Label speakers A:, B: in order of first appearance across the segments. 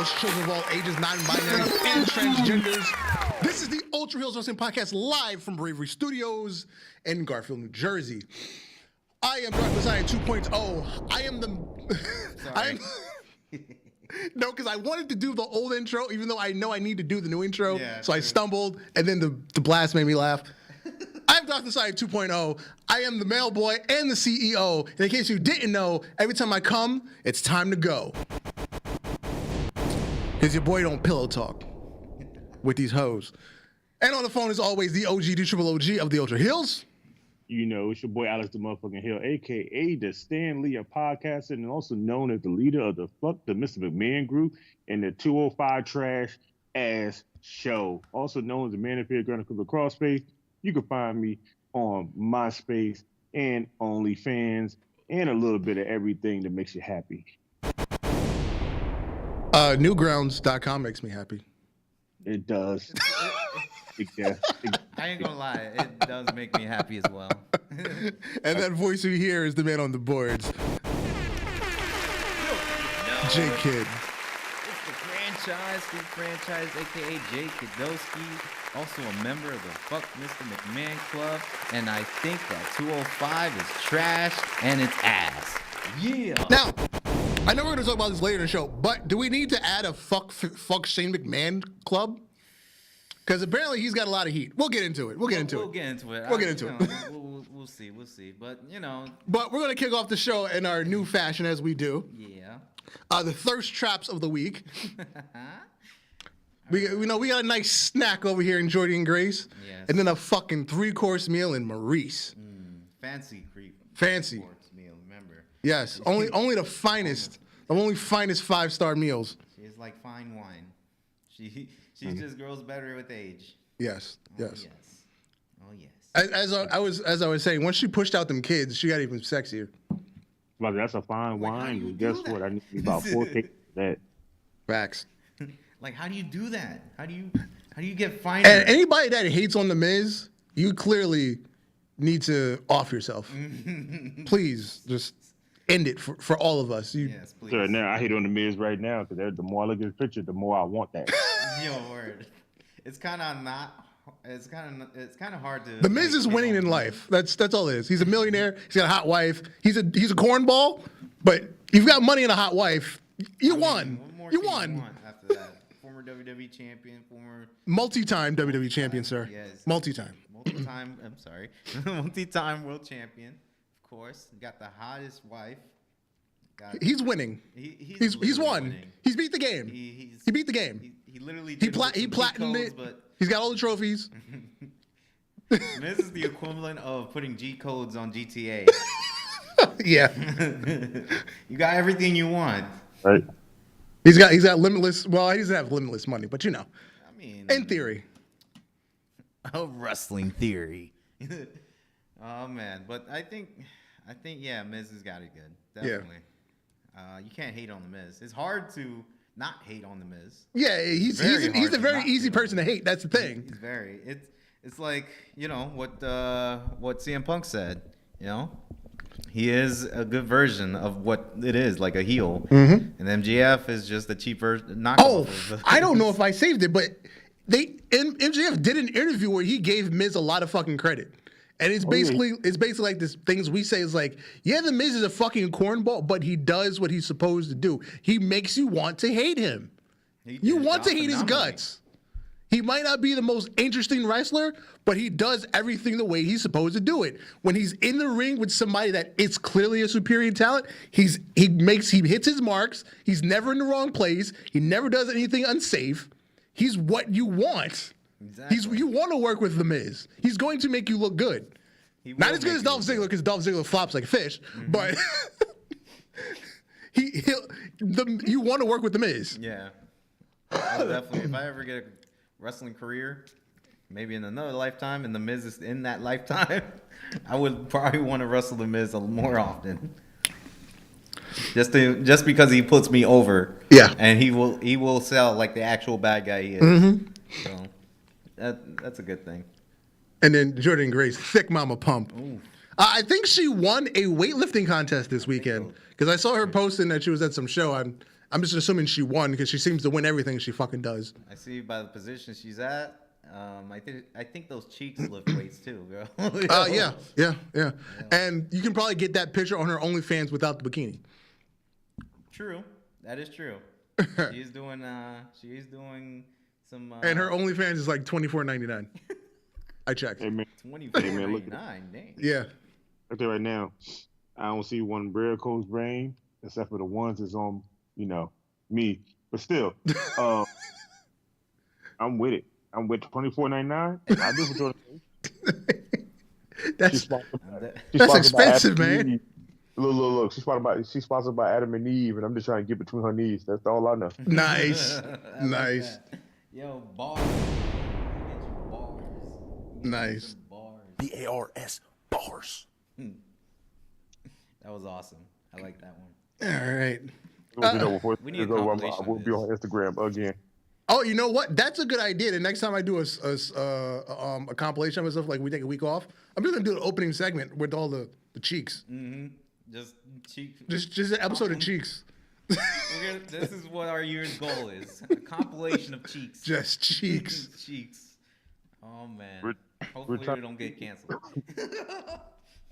A: girls, children of all ages, non-binary, and transgenders. This is the Ultra Heelz Wrestling Podcast live from Bravery Studios in Garfield, New Jersey. I am Dark Messiah 2.0. I am the... No, because I wanted to do the old intro, even though I know I need to do the new intro. Yeah, so I stumbled, and then the blast made me laugh. I'm Dr. Messiah 2.0. I am the mail boy and the CEO. And in case you didn't know, every time I come, it's time to go. Because your boy don't pillow talk with these hoes. And on the phone, as always, the OG, the triple OG of the Ultra Heelz.
B: You know, it's your boy Alex the motherfucking Hill, a.k.a. the Stan Lee of podcasting, and also known as the leader of the Mr. McMahon group and the 205 Trash Ass Show. Also known as the Manosphere Chronicle of Crossface. You can find me on MySpace and OnlyFans and a little bit of everything that makes you happy.
A: Newgrounds.com makes me happy.
B: It does.
C: I ain't gonna lie, it does make me happy as well.
A: And that voice you hear is the man on the boards. J Kid.
C: It's the franchise, aka Jay Kidowski, also a member of the Fuck Mr. McMahon Club, and I think that 205 is trash and it's ass. Yeah.
A: Now, I know we're gonna talk about this later in the show, but do we need to add a fuck Shane McMahon club? Because apparently he's got a lot of heat. We'll get into it. We'll get into it.
C: We'll see. But, you know.
A: But we're going to kick off the show in our new fashion as we do.
C: Yeah.
A: The thirst traps of the week. We got a nice snack over here in Jordy and Grace.
C: Yes.
A: And then a fucking 3-course meal in Maurice.
C: Fancy creep.
A: Fancy.
C: 3-course meal, remember.
A: Yes. Only the finest. The only finest 5-star meals.
C: She's like fine wine. She just grows better with age.
A: Yes. Yes.
C: Oh yes.
A: As I was saying, once she pushed out them kids, she got even sexier.
B: Well, that's a fine wine. Guess what? I need about 4 cases of that.
A: Facts.
C: Like, how do you do that? How do you get finer?
A: And anybody that hates on the Miz, you clearly need to off yourself. Please, just end it for all of us.
C: Yes, please.
B: Sure, now I hate on the Miz right now because the more I look at the picture, the more I want that.
C: Yo, word. It's kind of not. It's kind of hard to.
A: The Miz is winning in life. That's all it is. He's a millionaire. He's got a hot wife. He's a cornball. But you've got money and a hot wife. You won. You won.
C: After that, former WWE champion,
A: multi-time WWE champion, sir.
C: Yes.
A: Multi-time.
C: I'm sorry. Multi-time world champion. Of course, got the hottest wife.
A: He's winning. He's won.
C: Winning.
A: He's beat the game. He beat the game.
C: He literally
A: he platinumed it. But he's got all the trophies.
C: This is the equivalent of putting G codes on GTA.
A: Yeah.
C: You got everything you want.
B: Right.
A: He's got limitless. Well, he doesn't have limitless money, but you know.
C: I mean,
A: in theory.
C: A wrestling theory. Oh man, but I think yeah, Miz has got it good. Definitely. Yeah. You can't hate on the Miz. It's hard to not hate on the Miz.
A: Yeah, he's a very easy person to hate. That's the thing.
C: He's very. It's like, you know, what CM Punk said. You know, he is a good version of what it is, like a heel. Mm-hmm. And MJF is just a cheaper knockoff.
A: I don't know if I saved it, but MJF did an interview where he gave Miz a lot of fucking credit. And it's basically like this things we say is like, yeah, the Miz is a fucking cornball, but he does what he's supposed to do. He makes you want to hate him. You want to hate his guts. He might not be the most interesting wrestler, but he does everything the way he's supposed to do it. When he's in the ring with somebody that is clearly a superior talent, he hits his marks. He's never in the wrong place. He never does anything unsafe. He's what you want. Exactly. You want to work with The Miz. He's going to make you look good. Not as good as Dolph Ziggler, because Dolph Ziggler flops like a fish, but you want to work with The Miz.
C: Yeah. I'll definitely. If I ever get a wrestling career, maybe in another lifetime, and The Miz is in that lifetime, I would probably want to wrestle The Miz more often. Just because he puts me over.
A: Yeah.
C: And he will sell like the actual bad guy he is. Mm-hmm. So that's a good thing.
A: And then Jordan Grace, thick mama pump. I think she won a weightlifting contest this weekend because I saw her posting that she was at some show. I'm just assuming she won because she seems to win everything she fucking does.
C: I see by the position she's at. I think those cheeks lift weights too, bro.
A: Yeah. And you can probably get that picture on her OnlyFans without the bikini.
C: True, that is true. She is doing some.
A: And her OnlyFans is like $24.99. I checked.
B: Hey, man.
C: $24.99. Dang.
A: Yeah.
B: Right there, right now, I don't see one Jericho's brain except for the ones that's on, me. But still, I'm with it. I'm with $24.99. I do for
A: That's expensive, man.
B: Look. She's sponsored by Adam and Eve, and I'm just trying to get between her knees. That's all I know.
A: Nice. Nice.
C: Yo, bars.
A: Nice.
D: BARS bars.
C: That was awesome. I like that one.
A: All right.
C: We need a compilation
B: We'll be on Instagram again.
A: Oh, you know what? That's a good idea. The next time I do a compilation of stuff, like we take a week off, I'm just gonna do an opening segment with all the cheeks.
C: Mm-hmm. Just cheeks.
A: Just an episode of cheeks.
C: This is what our year's goal is: a compilation of cheeks.
A: Just cheeks.
C: Cheeks. Oh man. Hopefully we don't get canceled.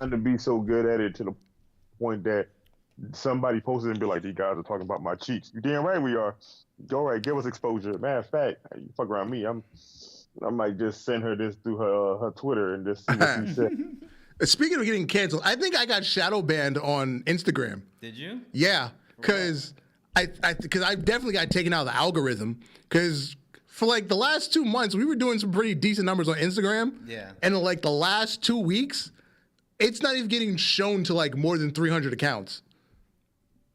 B: And to be so good at it to the point that somebody posted and be like, "These guys are talking about my cheeks." You damn right we are. Go right, give us exposure. Matter of fact, you fuck around me. I might just send her this through her Twitter and just see what she said.
A: Speaking of getting canceled, I think I got shadow banned on Instagram.
C: Did you?
A: Yeah, because I definitely got taken out of the algorithm. Because for like the last 2 months, we were doing some pretty decent numbers on Instagram.
C: Yeah.
A: And in like the last 2 weeks, it's not even getting shown to like more than 300 accounts.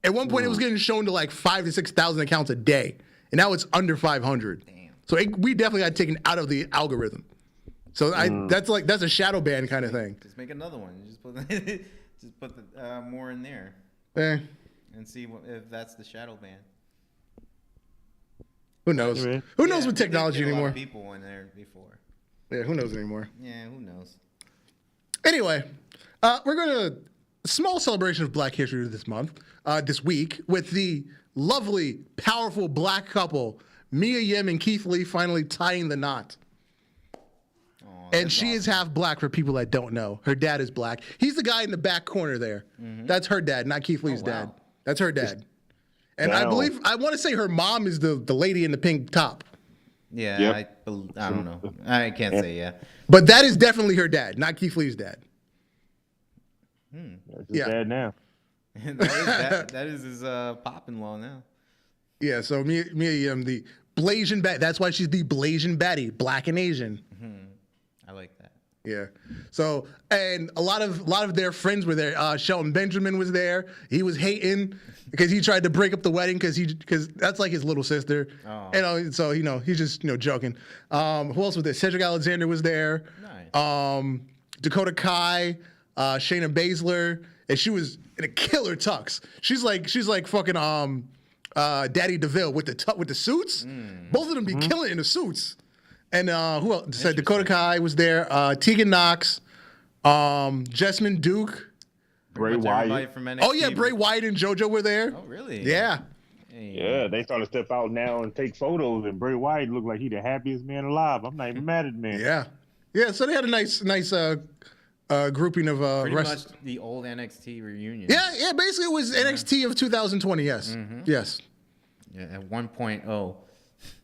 A: At one point, it was getting shown to like 5,000 to 6,000 accounts a day, and now it's under 500.
C: Damn.
A: So we definitely got taken out of the algorithm. So that's a shadow ban kind of thing.
C: Just make another one. Just put the more in there. And see if that's the shadow ban.
A: Who knows?
B: Yeah.
A: Who knows with technology
C: a lot
A: anymore?
C: of people in there before.
A: Yeah, who knows anymore?
C: Yeah, who knows?
A: Anyway, we're going to small celebration of Black History this week, with the lovely, powerful black couple, Mia Yim and Keith Lee, finally tying the knot. And she is half black for people that don't know. Her dad is black. He's the guy in the back corner there. Mm-hmm. That's her dad, not Keith Lee's dad. That's her dad. And I want to say her mom is the lady in the pink top.
C: Yeah,
B: yep.
C: I don't know. I can't say yeah.
A: But that is definitely her dad, not Keith Lee's dad.
B: Yeah. Dad now.
C: that is his pop-in-law now.
A: Yeah, so Mia Yim, the Blasian Baddie. That's why she's the Blasian Baddie, black and Asian.
C: Mm-hmm. I like that.
A: Yeah. So, and a lot of their friends were there. Shelton Benjamin was there. He was hating because he tried to break up the wedding because that's like his little sister. Oh. So he's just joking. Who else was there? Cedric Alexander was there.
C: Nice.
A: Dakota Kai, Shayna Baszler, and she was in a killer tux. She's like fucking Daddy DeVille with the suits. Both of them be killing in the suits. And who else? Said Dakota Kai was there. Tegan Knox, Jessamine Duke,
B: Bray Wyatt.
C: From NXT.
A: Oh yeah, Bray Wyatt and JoJo were there.
C: Oh really?
A: Yeah.
B: Yeah, they started to step out now and take photos, and Bray Wyatt looked like he the happiest man alive. I'm not even mad at the man.
A: Yeah. So they had a nice grouping of
C: pretty much the old NXT reunion.
A: Yeah. Basically, it was NXT of 2020. Yes. Mm-hmm. Yes.
C: Yeah, at 1.0.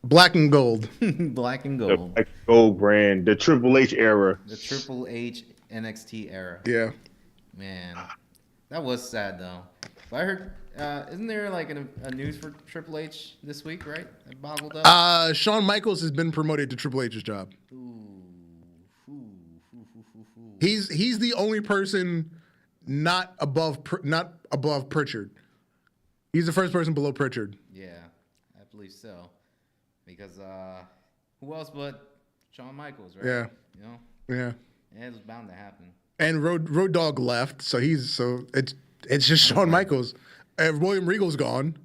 A: Black and gold.
C: Black and gold.
B: The Black and Gold brand, the Triple H era.
C: The Triple H NXT era.
A: Yeah.
C: Man, that was sad though. But I heard, isn't there like a news for Triple H this week, right? I boggled up.
A: Shawn Michaels has been promoted to Triple H's job. He's the only person not above Pritchard. He's the first person below Pritchard.
C: Yeah, I believe so. Because who else but Shawn Michaels, right?
A: Yeah.
C: Yeah, it was bound to happen.
A: And Road Dogg left, so it's just Shawn Michaels. And William Regal's gone.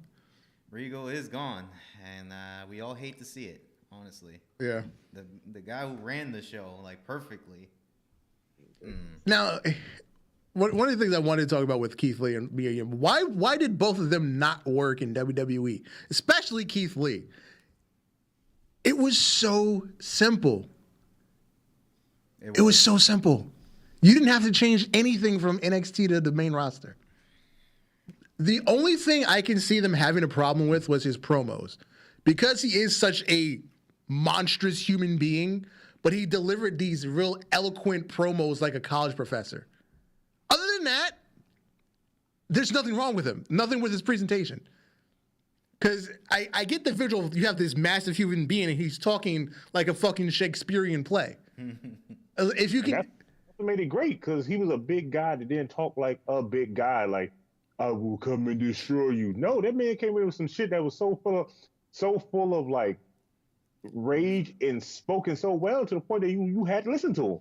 C: Regal is gone, and we all hate to see it, honestly.
A: Yeah.
C: The guy who ran the show like perfectly.
A: Now, one of the things I wanted to talk about with Keith Lee and Mia Yim, why did both of them not work in WWE, especially Keith Lee? It was so simple. It was so simple. You didn't have to change anything from NXT to the main roster. The only thing I can see them having a problem with was his promos. Because he is such a monstrous human being, but he delivered these real eloquent promos like a college professor. Other than that, there's nothing wrong with him. Nothing with his presentation. Because I get the visual, you have this massive human being and he's talking like a fucking Shakespearean play. If you can...
B: That's what made it great, because he was a big guy that didn't talk like a big guy, like, I will come and destroy you. No, that man came in with some shit that was so full of like rage and spoken so well to the point that you had to listen to him.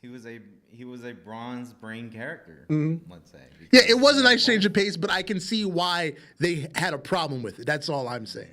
C: He was a bronze brain character, let's say.
A: Yeah, it was a nice change of pace, but I can see why they had a problem with it. That's all I'm saying.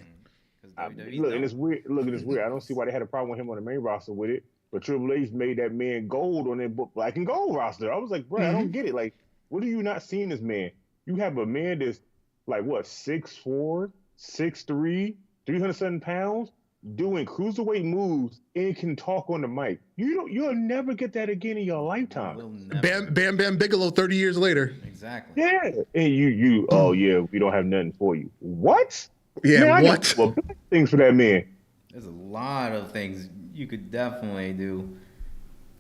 B: Look, and it's weird. Look, it's weird. I don't see why they had a problem with him on the main roster with it. But Triple H made that man gold on that black and gold roster. I was like, bro, I don't get it. Like, what are you not seeing this man? You have a man that's like, what, 6'4", 6'3", 307 pounds, doing cruiserweight moves and can talk on the mic. You'll never get that again in your lifetime.
A: Bam Bam Bigelow 30 years later.
C: Exactly.
B: Yeah. And oh yeah, we don't have nothing for you. What?
A: Yeah,
B: man,
A: what?
B: I got things for that man.
C: There's a lot of things you could definitely do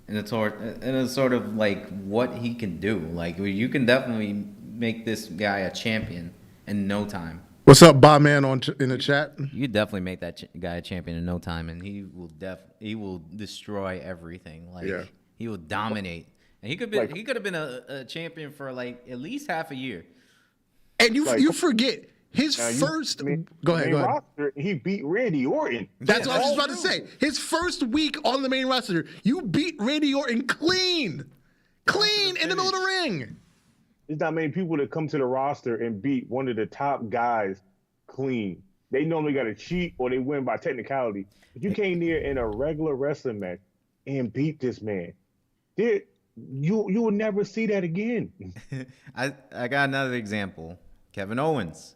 C: in a sort of like what he can do. Like, you can definitely make this guy a champion in no time.
A: What's up, Bob Man in the chat?
C: You definitely make that guy a champion in no time, and he will destroy everything. Like, he will dominate, and he could have been a champion for like at least half a year.
A: And you forget his first. Go ahead.
B: Roster, he beat Randy Orton.
A: That's what I was just about to say. His first week on the main roster, you beat Randy Orton clean in the middle of the ring.
B: There's not many people that come to the roster and beat one of the top guys clean. They normally got to cheat or they win by technicality. But you came there in a regular wrestling match and beat this man. You will never see that again.
C: I got another example. Kevin Owens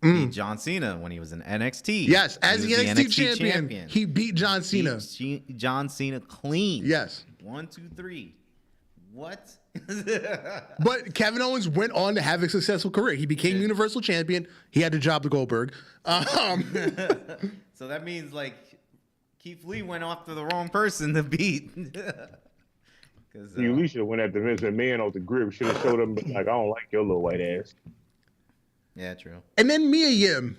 C: beat John Cena when he was in NXT.
A: Yes, as the NXT champion, he beat John Cena.
C: John Cena clean.
A: Yes.
C: 1, 2, 3. What?
A: But Kevin Owens went on to have a successful career. He became Universal Champion. He had to job to Goldberg.
C: So that means like Keith Lee went after the wrong person to beat.
B: You should have went after Vince McMahon off the grip. Should have showed him like, I don't like your little white ass.
C: Yeah, true.
A: And then Mia Yim.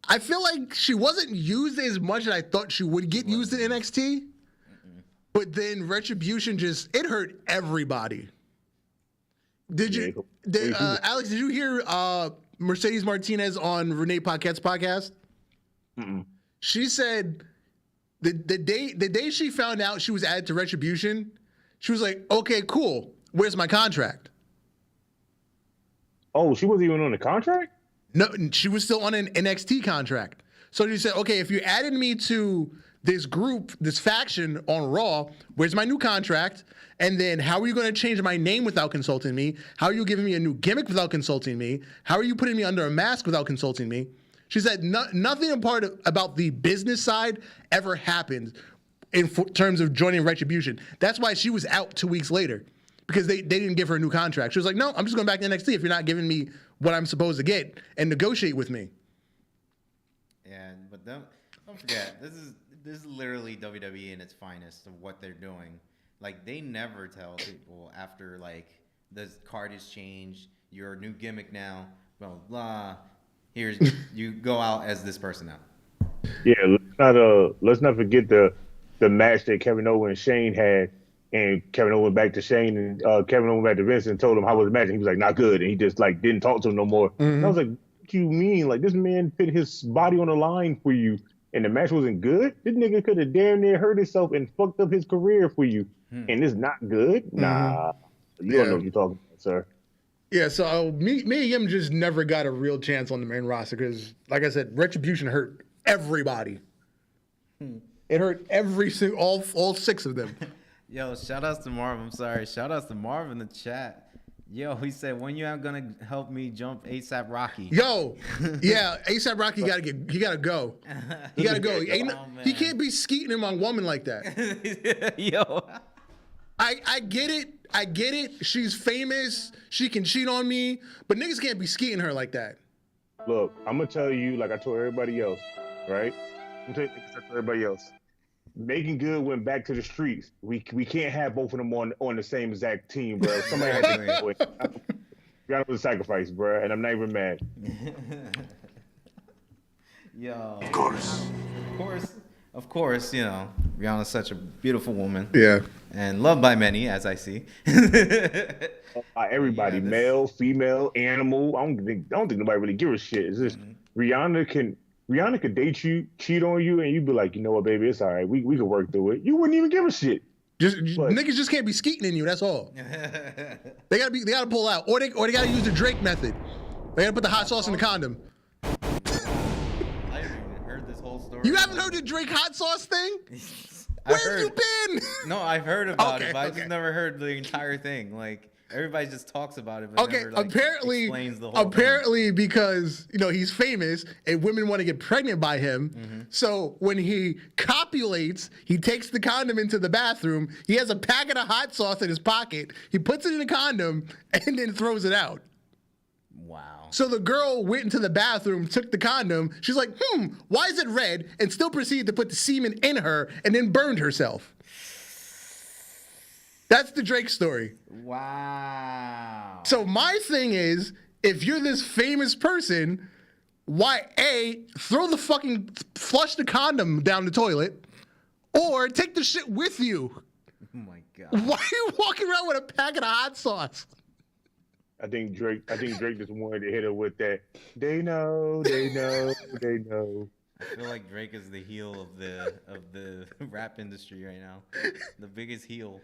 A: I feel like she wasn't used as much as I thought she would get used in NXT. But then Retribution it hurt everybody. Alex, did you hear Mercedes Martinez on Renee Paquette's podcast? She said the day she found out she was added to Retribution, she was like, okay, cool. Where's my contract?
B: Oh, she wasn't even on the contract?
A: No, she was still on an NXT contract. So she said, okay, if you added me to this group, this faction on Raw, where's my new contract? And then how are you going to change my name without consulting me? How are you giving me a new gimmick without consulting me? How are you putting me under a mask without consulting me? She said nothing about the business side ever happened in terms of joining Retribution. That's why she was out 2 weeks later, because they didn't give her a new contract. She was like, no, I'm just going back to NXT if you're not giving me what I'm supposed to get and negotiate with me.
C: Yeah, but don't forget, this is literally WWE in its finest of what they're doing. Like, they never tell people after, like, the card has changed, you're a new gimmick now, blah, blah, blah. Here's, you go out as this person now.
B: Yeah, let's not forget the match that Kevin Owens and Shane had, and Kevin Owens back to Shane, and Kevin Owens back to Vince and told him how was the match, and he was like, not good, and he just, like, didn't talk to him no more. And I was like, what do you mean? Like, this man put his body on the line for you, and the match wasn't good? This nigga could have damn near hurt himself and fucked up his career for you. And it's not good? Nah. You don't know what you're talking about, sir.
A: Yeah, so Mia Yim just never got a real chance on the main roster because, like I said, Retribution hurt everybody. It hurt all 6 of them.
C: Yo, shout outs to Marv. I'm sorry. Shout outs to Marv in the chat. Yo, he said, when you gonna help me jump ASAP Rocky?
A: Yo, yeah, ASAP Rocky he gotta go. He gotta go. He can't be skeeting him on woman like that.
C: Yo.
A: I get it. I get it. She's famous. She can cheat on me, but niggas can't be skeeting her like that.
B: Look, I'm gonna tell you, like I told everybody else, right? I'm gonna tell you like everybody else. Making Good went back to the streets. We can't have both of them on the same exact team, bro. Somebody had to do it. Got to sacrifice, bro, and I'm not even mad.
C: Yo.
D: Of course.
C: You know, Rihanna's such a beautiful woman.
A: Yeah.
C: And loved by many, as I see.
B: By everybody, male, female, animal. I don't think nobody really give a shit. It's just Rihanna could date you, cheat on you, and you'd be like, you know what, baby, it's all right. We could work through it. You wouldn't even give a shit.
A: Niggas just can't be skeeting in you. That's all. They gotta pull out, or they gotta use the Drake method. They gotta put the hot sauce in the condom.
C: I haven't even heard this whole story.
A: You haven't heard the Drake hot sauce thing? Where have you been?
C: No, I've heard about it, but I
A: okay.
C: just never heard the entire thing. Like, everybody just talks about it, but
A: Okay,
C: never, like, explains the whole
A: apparently because, you know, he's famous and women want to get pregnant by him. So when he copulates, he takes the condom into the bathroom. He has a packet of hot sauce in his pocket. He puts it in the condom and then throws it out.
C: Wow.
A: So the girl went into the bathroom, took the condom. She's like, why is it red? And still proceeded to put the semen in her and then burned herself. That's the Drake story.
C: Wow.
A: So my thing is, if you're this famous person, why flush the condom down the toilet, or take the shit with you?
C: Oh my God.
A: Why are you walking around with a packet of hot sauce?
B: I think Drake just wanted to hit her with that. They know.
C: I feel like Drake is the heel of the rap industry right now. The biggest heel.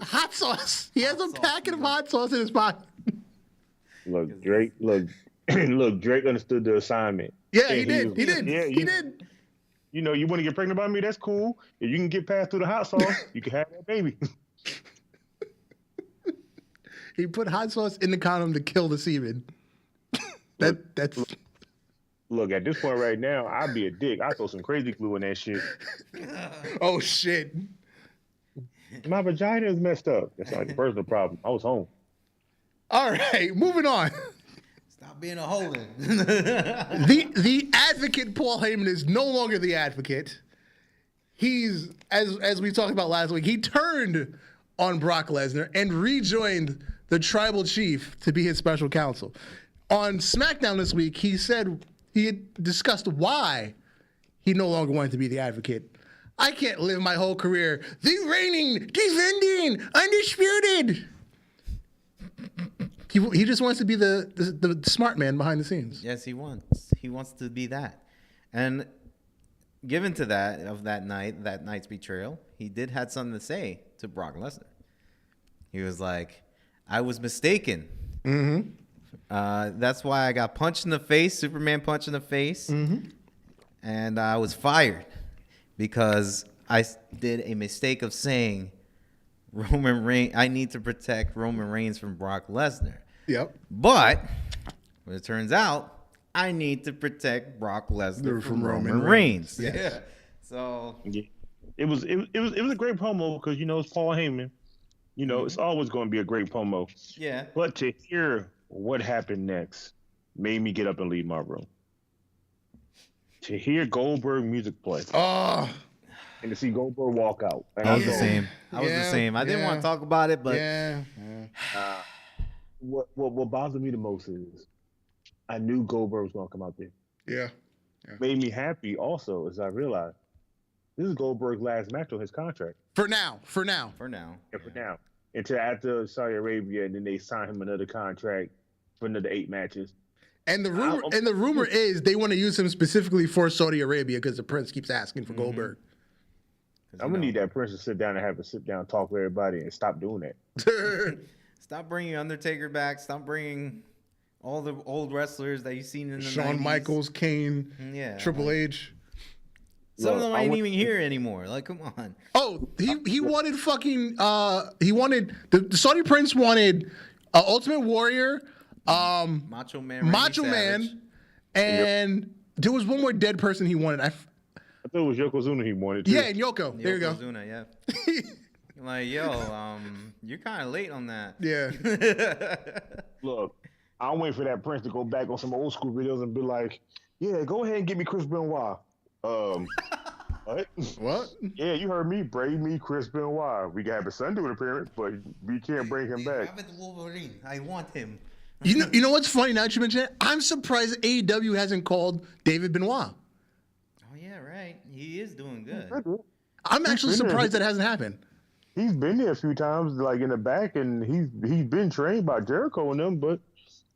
A: Hot sauce. He has a packet of hot sauce in his pocket.
B: Look, Drake understood the assignment.
A: Yeah, he did. He did.
B: You know, you want to get pregnant by me? That's cool. If you can get past through the hot sauce, you can have that baby.
A: He put hot sauce in the condom to kill the semen. That's.
B: Look, at this point right now, I'd be a dick. I throw some crazy glue in that shit.
A: Oh shit.
B: My vagina is messed up. That's not a personal problem. I was home.
A: All right, moving on.
C: Stop being a holding.
A: The advocate Paul Heyman is no longer the advocate. He's as we talked about last week. He turned on Brock Lesnar and rejoined the tribal chief to be his special counsel. On SmackDown this week, he said he had discussed why he no longer wanted to be the advocate. I can't live my whole career the reigning, defending, undisputed. He just wants to be the smart man behind the scenes.
C: Yes, he wants. He wants to be that. And given to that night's betrayal, he did have something to say to Brock Lesnar. He was like, I was mistaken. That's why I got punched in the face, Superman punch in the face, and I was fired because I did a mistake of saying Roman Reigns. I need to protect Roman Reigns from Brock Lesnar.
A: Yep.
C: But when it turns out, I need to protect Brock Lesnar from Roman Reigns.
A: Yes.
C: Yeah. So
B: Yeah. It was a great promo because, you know, it's Paul Heyman. You know, it's always going to be a great promo.
C: yeah.
B: But to hear what happened next made me get up and leave my room. To hear Goldberg music play
A: Oh.
B: and to see Goldberg walk out. And
C: I was
B: go,
C: the same. I was the same. I didn't want to talk about it, but
A: Yeah.
B: What bothered me the most is I knew Goldberg was going to come out there.
A: Yeah.
B: Made me happy also as I realized this is Goldberg's last match on his contract.
A: For now.
C: for now.
B: And for now. Until after Saudi Arabia, and then they sign him another contract for another 8 matches.
A: And the rumor is they want to use him specifically for Saudi Arabia because the prince keeps asking for Goldberg.
B: I'm gonna need that prince to sit down and have a sit down talk with everybody and stop doing that.
C: Stop bringing Undertaker back. Stop bringing all the old wrestlers that you've seen in the
A: Shawn
C: 90s.
A: Michaels, Kane,
C: Yeah,
A: Triple H.
C: Some of them ain't even here anymore. Like, come on.
A: Oh, he wanted fucking he wanted the Saudi Prince wanted Ultimate Warrior,
C: Macho Man,
A: and there was one more dead person he wanted.
B: I thought it was Yokozuna he wanted too.
A: Yeah, and Yoko. There you go.
C: Yokozuna, yeah. Like, yo, you're kind of late on that.
A: Yeah.
B: Look, I'm waiting for that Prince to go back on some old school videos and be like, yeah, go ahead and get me Chris Benoit. What?
A: What?
B: Yeah, you heard me. Braid me Chris Benoit. We can have his son do an appearance, but we can't bring him back.
C: Have it Wolverine. I want him.
A: You know what's funny now that you mention it? I'm surprised AEW hasn't called David Benoit.
C: Oh, yeah, right. He is doing good.
A: I'm actually surprised that hasn't happened.
B: He's been there a few times, like in the back, and he's been trained by Jericho and them, but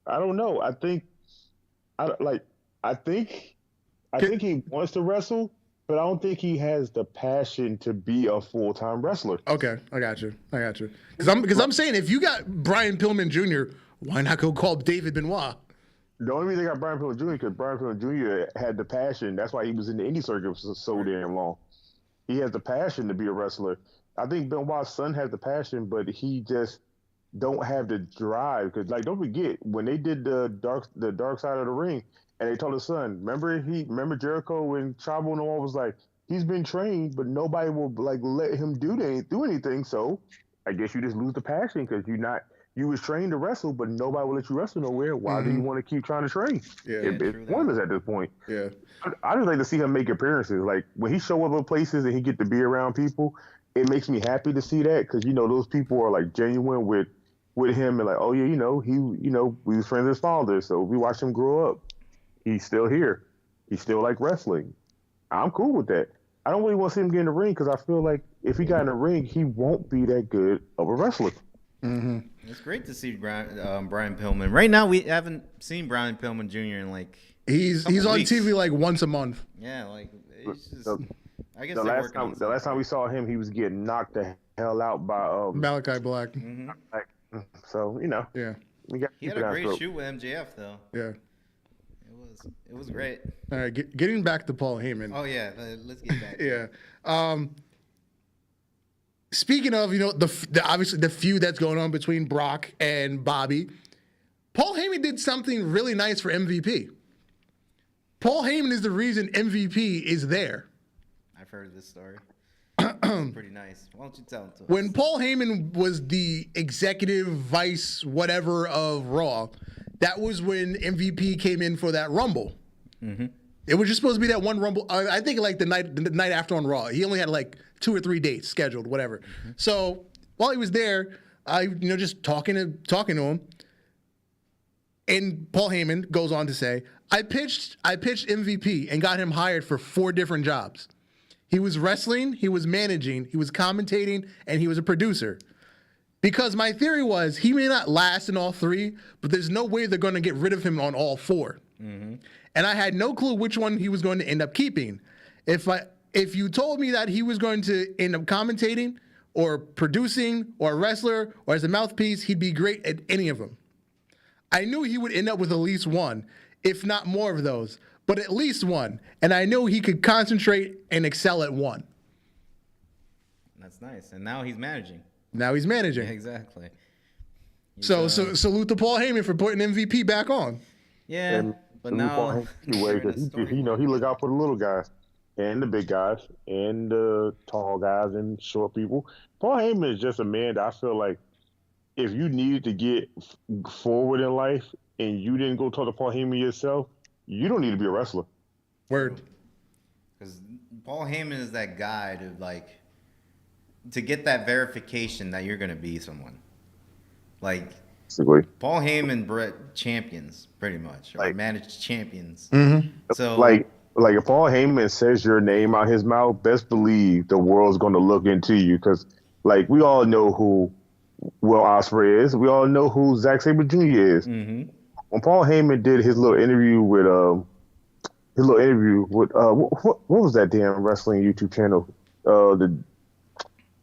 B: I don't know. I think he wants to wrestle, but I don't think he has the passion to be a full-time wrestler.
A: Okay, I got you. Because I'm saying if you got Brian Pillman Jr., why not go call David Benoit?
B: The only reason they got Brian Pillman Jr. because Brian Pillman Jr. had the passion. That's why he was in the indie circuit for so damn long. He has the passion to be a wrestler. I think Benoit's son has the passion, but he just don't have the drive. Because, like, don't forget when they did the dark side of the ring, and they told his son, remember Jericho and Chavo and all was like, he's been trained, but nobody will like let him do anything. So I guess you just lose the passion because you was trained to wrestle, but nobody will let you wrestle nowhere. Why do you want to keep trying to train?
A: Yeah,
B: it's pointless at this point.
A: Yeah,
B: I just like to see him make appearances. Like when he show up at places and he get to be around people, it makes me happy to see that because those people are like genuine with him and like, oh yeah, we was friends with his father, so we watched him grow up. He's still here. He still like wrestling. I'm cool with that. I don't really want to see him get in the ring because I feel like if he got in the ring, he won't be that good of a wrestler.
A: Mm-hmm.
C: It's great to see Brian Pillman. Right now, we haven't seen Brian Pillman Jr. in like
A: he's on TV like once a month.
C: Yeah, like it's just. I guess
B: the last time we saw him, he was getting knocked the hell out by
A: Malachi Black.
C: Mm-hmm.
B: So
A: yeah,
C: he had a great shoot with MJF though.
A: Yeah.
C: It was great.
A: All right, getting back to Paul Heyman.
C: Oh yeah, let's get back.
A: Yeah. Speaking of, the obviously the feud that's going on between Brock and Bobby, Paul Heyman did something really nice for MVP. Paul Heyman is the reason MVP is there.
C: I've heard this story. It's pretty nice. Why don't you tell it to us?
A: When Paul Heyman was the executive vice whatever of Raw, that was when MVP came in for that Rumble.
C: Mm-hmm.
A: It was just supposed to be that one Rumble. I think like the night after on Raw. He only had like 2 or 3 dates scheduled, whatever. Mm-hmm. So while he was there, I just talking to him, and Paul Heyman goes on to say, I pitched MVP and got him hired for 4 different jobs. He was wrestling, he was managing, he was commentating, and he was a producer. Because my theory was he may not last in all 3, but there's no way they're going to get rid of him on all 4. Mm-hmm. And I had no clue which one he was going to end up keeping. If you told me that he was going to end up commentating or producing or a wrestler or as a mouthpiece, he'd be great at any of them. I knew he would end up with at least one, if not more of those, but at least one. And I knew he could concentrate and excel at one.
C: That's nice. And now he's managing.
A: Now he's managing.
C: Exactly.
A: So salute to Paul Heyman for putting MVP back on.
C: Yeah, but now
B: he look out for the little guys and the big guys and the tall guys and short people. Paul Heyman is just a man that I feel like if you needed to get forward in life and you didn't go talk to Paul Heyman yourself, you don't need to be a wrestler.
A: Word.
C: Because Paul Heyman is that guy to get that verification that you're going to be someone. Like,
B: basically.
C: Paul Heyman champions, pretty much, or managed champions.
A: Mm-hmm.
C: So,
B: like if Paul Heyman says your name out his mouth, best believe the world's going to look into you because, like, we all know who Will Ospreay is. We all know who Zack Sabre Jr. is.
C: Mm-hmm.
B: When Paul Heyman did his little interview with what was that damn wrestling YouTube channel? I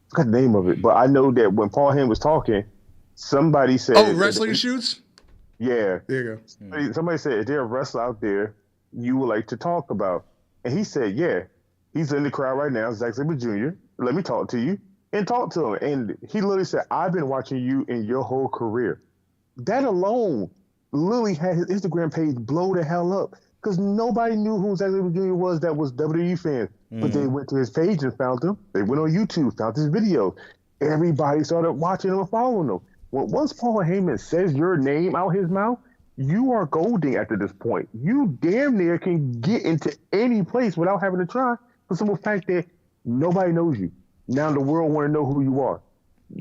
B: forgot the name of it, but I know that when Paul Heyman was talking, somebody said,
A: "Oh, wrestling shoots."
B: Yeah,
A: there you
B: go. Somebody said, "Is there a wrestler out there you would like to talk about?" And he said, "Yeah." He's in the crowd right now, Zack Sabre Jr. Let me talk to you and talk to him. And he literally said, I've been watching you in your whole career. That alone literally had his Instagram page blow the hell up because nobody knew who Zack Sabre Jr. was that was WWE fans. But they went to his page and found him. They went on YouTube, found his video. Everybody started watching him and following him. Well, once Paul Heyman says your name out his mouth, you are golden after this point. You damn near can get into any place without having to try for the simple fact that nobody knows you. Now the world want to know who you are.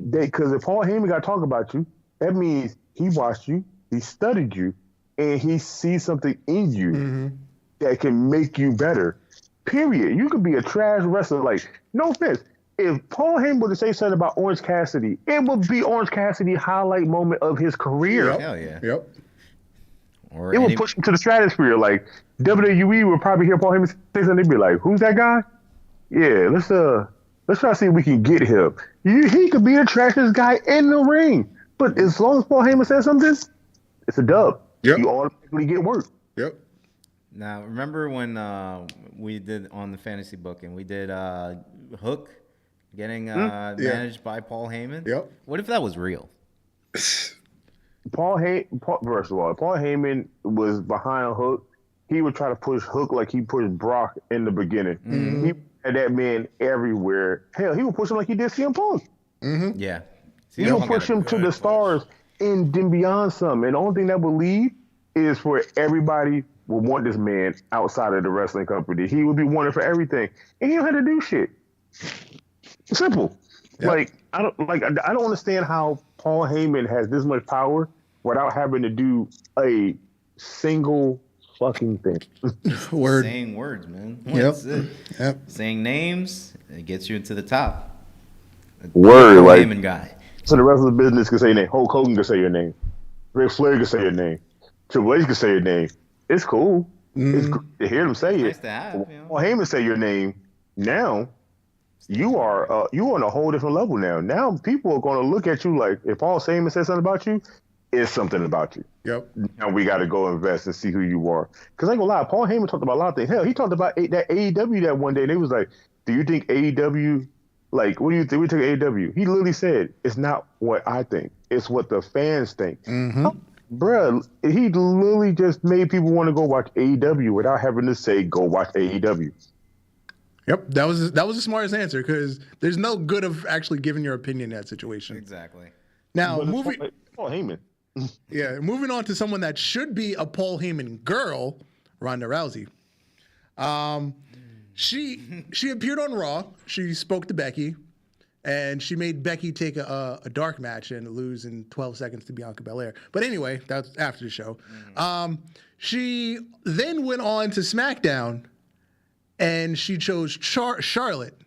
B: Because if Paul Heyman got to talk about you, that means he watched you, he studied you, and he sees something in you that can make you better. Period. You could be a trash wrestler. Like, no offense. If Paul Heyman were to say something about Orange Cassidy, it would be Orange Cassidy's highlight moment of his career.
C: Hell yeah.
A: Yep.
C: Or
B: it would push him to the stratosphere. Like, WWE would probably hear Paul Heyman say something. They'd be like, who's that guy? Yeah, let's try to see if we can get him. He could be the trashiest guy in the ring. But as long as Paul Heyman says something, it's a dub.
A: Yep.
B: You automatically get work.
A: Yep.
C: Now, remember when we did on the fantasy booking, we did Hook getting managed by Paul Heyman?
A: Yep.
C: What if that was real?
B: First of all, Paul Heyman was behind Hook. He would try to push Hook like he pushed Brock in the beginning. He had that man everywhere. Hell, he would push him like he did CM Punk.
C: Yeah.
B: He would push him to the stars and then beyond some. And the only thing that would leave is for everybody would want this man outside of the wrestling company. He would be wanted for everything. And he don't have to do shit. Simple. Yep. I don't understand how Paul Heyman has this much power without having to do a single fucking thing.
A: Word.
C: Saying words, man.
A: Yep. Yep.
C: Saying names, it gets you into the top.
B: Word, like
C: Heyman guy.
B: So the rest of the business can say your name. Hulk Hogan can say your name. Ric Flair can say your name. Triple H can say your name. It's cool. It's cool to hear them say it.
C: Nice to have, you know?
B: Paul Heyman say your name. Now you are on a whole different level now. Now people are going to look at you like if Paul Heyman says something about you, it's something about you.
A: Yep.
B: Now we got to go invest and see who you are. Because I ain't gonna lie, Paul Heyman talked about a lot of things. Hell, he talked about that AEW that one day. And they was like, "Do you think AEW? Like, what do you think? We took AEW." He literally said, "It's not what I think. It's what the fans think." Bruh, he literally just made people want to go watch AEW without having to say, "Go watch AEW."
A: Yep, that was the smartest answer because there's no good of actually giving your opinion in that situation.
C: Exactly.
A: Now,
B: Paul Heyman.
A: moving on to someone that should be a Paul Heyman girl, Ronda Rousey. She appeared on Raw. She spoke to Becky, and she made Becky take a dark match and lose in 12 seconds to Bianca Belair. But anyway, that's after the show. She then went on to SmackDown, and she chose Charlotte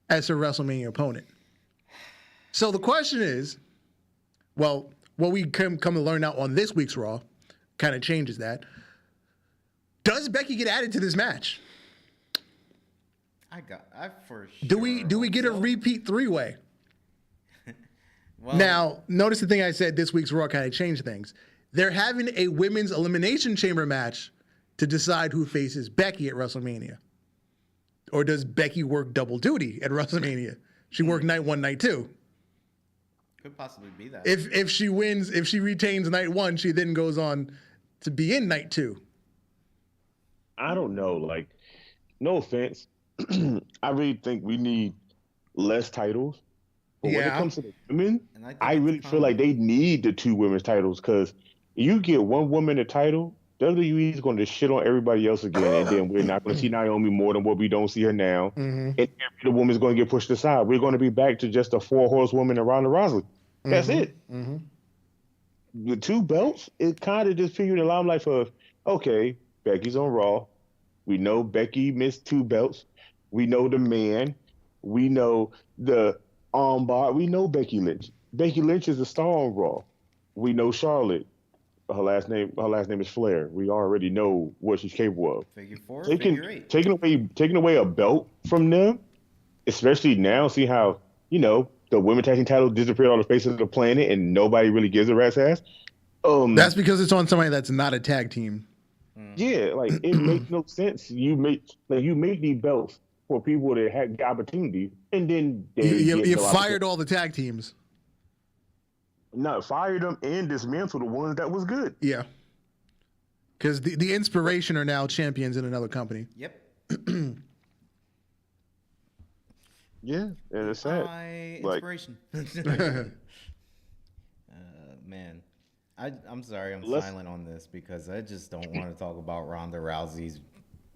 A: as her WrestleMania opponent. So the question is, well, what we come to learn now on this week's Raw kind of changes that. Does Becky get added to this match?
C: I for sure.
A: Do we get a repeat three-way?
C: Well,
A: Now, notice the thing I said, this week's Raw kind of changed things. They're having a women's elimination chamber match to decide who faces Becky at WrestleMania. Or does Becky work double duty at WrestleMania? She worked night one, night two.
C: could possibly be that.
A: If she wins, if she retains night one, she then goes on to be in night two.
B: I don't know. Like, no offense. I really think we need less titles. But when it comes to the women, I really feel like they need the two women's titles because you get one woman a title, WWE is going to shit on everybody else again, and then we're not going to see Naomi more than what we don't see her now. And every woman's going to get pushed aside. We're going to be back to just a 4-horsewoman around the Ronda Rousey. That's it. The two belts, it kind of just figured the limelight of, okay, Becky's on Raw. We know Becky missed 2 belts. We know the man. We know the armbar. We know Becky Lynch. Becky Lynch is a star on Raw. We know Charlotte. Her last name is Flair. We already know what she's capable of.
C: Figure 4, figure 8.
B: Taking away a belt from them, especially now, see how, the women's tag team title disappeared on the face of the planet and nobody really gives a rat's ass.
A: That's because it's on somebody that's not a tag team.
B: Yeah, like it makes no sense. You make these belts for people that had the opportunity, and then
A: You fired all the tag teams.
B: No, fired them and dismantled the ones that was good.
A: Yeah. Because the Inspiration are now champions in another company.
C: Yep.
B: Yeah, and it's sad.
C: Inspiration. Man, I'm sorry, I'm silent on this because I just don't want to talk about Ronda Rousey's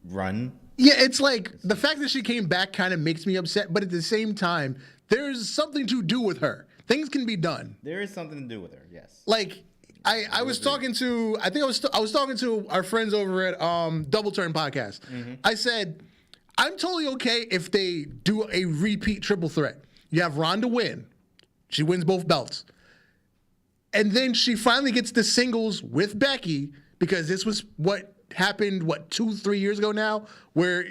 C: run.
A: Yeah, it's like the fact that she came back kind of makes me upset, but at the same time, there's something to do with her. Things can be done.
C: There is something to do with her, yes.
A: Like I was talking to I was talking to our friends over at Double Turn Podcast. Mm-hmm. I said I'm totally okay if they do a repeat triple threat. You have Ronda win. She wins both belts. And then she finally gets the singles with Becky because this was what happened, 2-3 years ago now, where,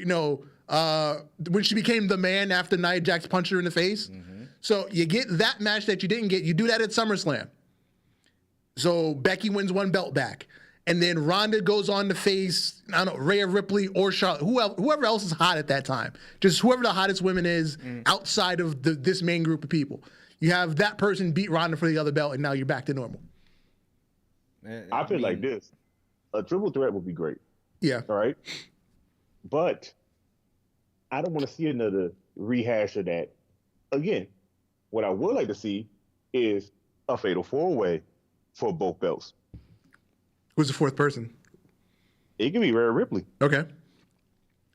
A: when she became the man after Nia Jax punched her in the face. Mm-hmm. So you get that match that you didn't get. You do that at SummerSlam. So Becky wins one belt back. And then Ronda goes on to face, I don't know, Rhea Ripley or Charlotte, whoever else is hot at that time. Just whoever the hottest women is outside of this main group of people. You have that person beat Ronda for the other belt, and now you're back to normal.
B: I feel like this. A triple threat would be great.
A: Yeah.
B: All right? But I don't want to see another rehash of that. Again, what I would like to see is a fatal four-way for both belts.
A: Who's the fourth person?
B: It can be Rhea Ripley.
A: Okay.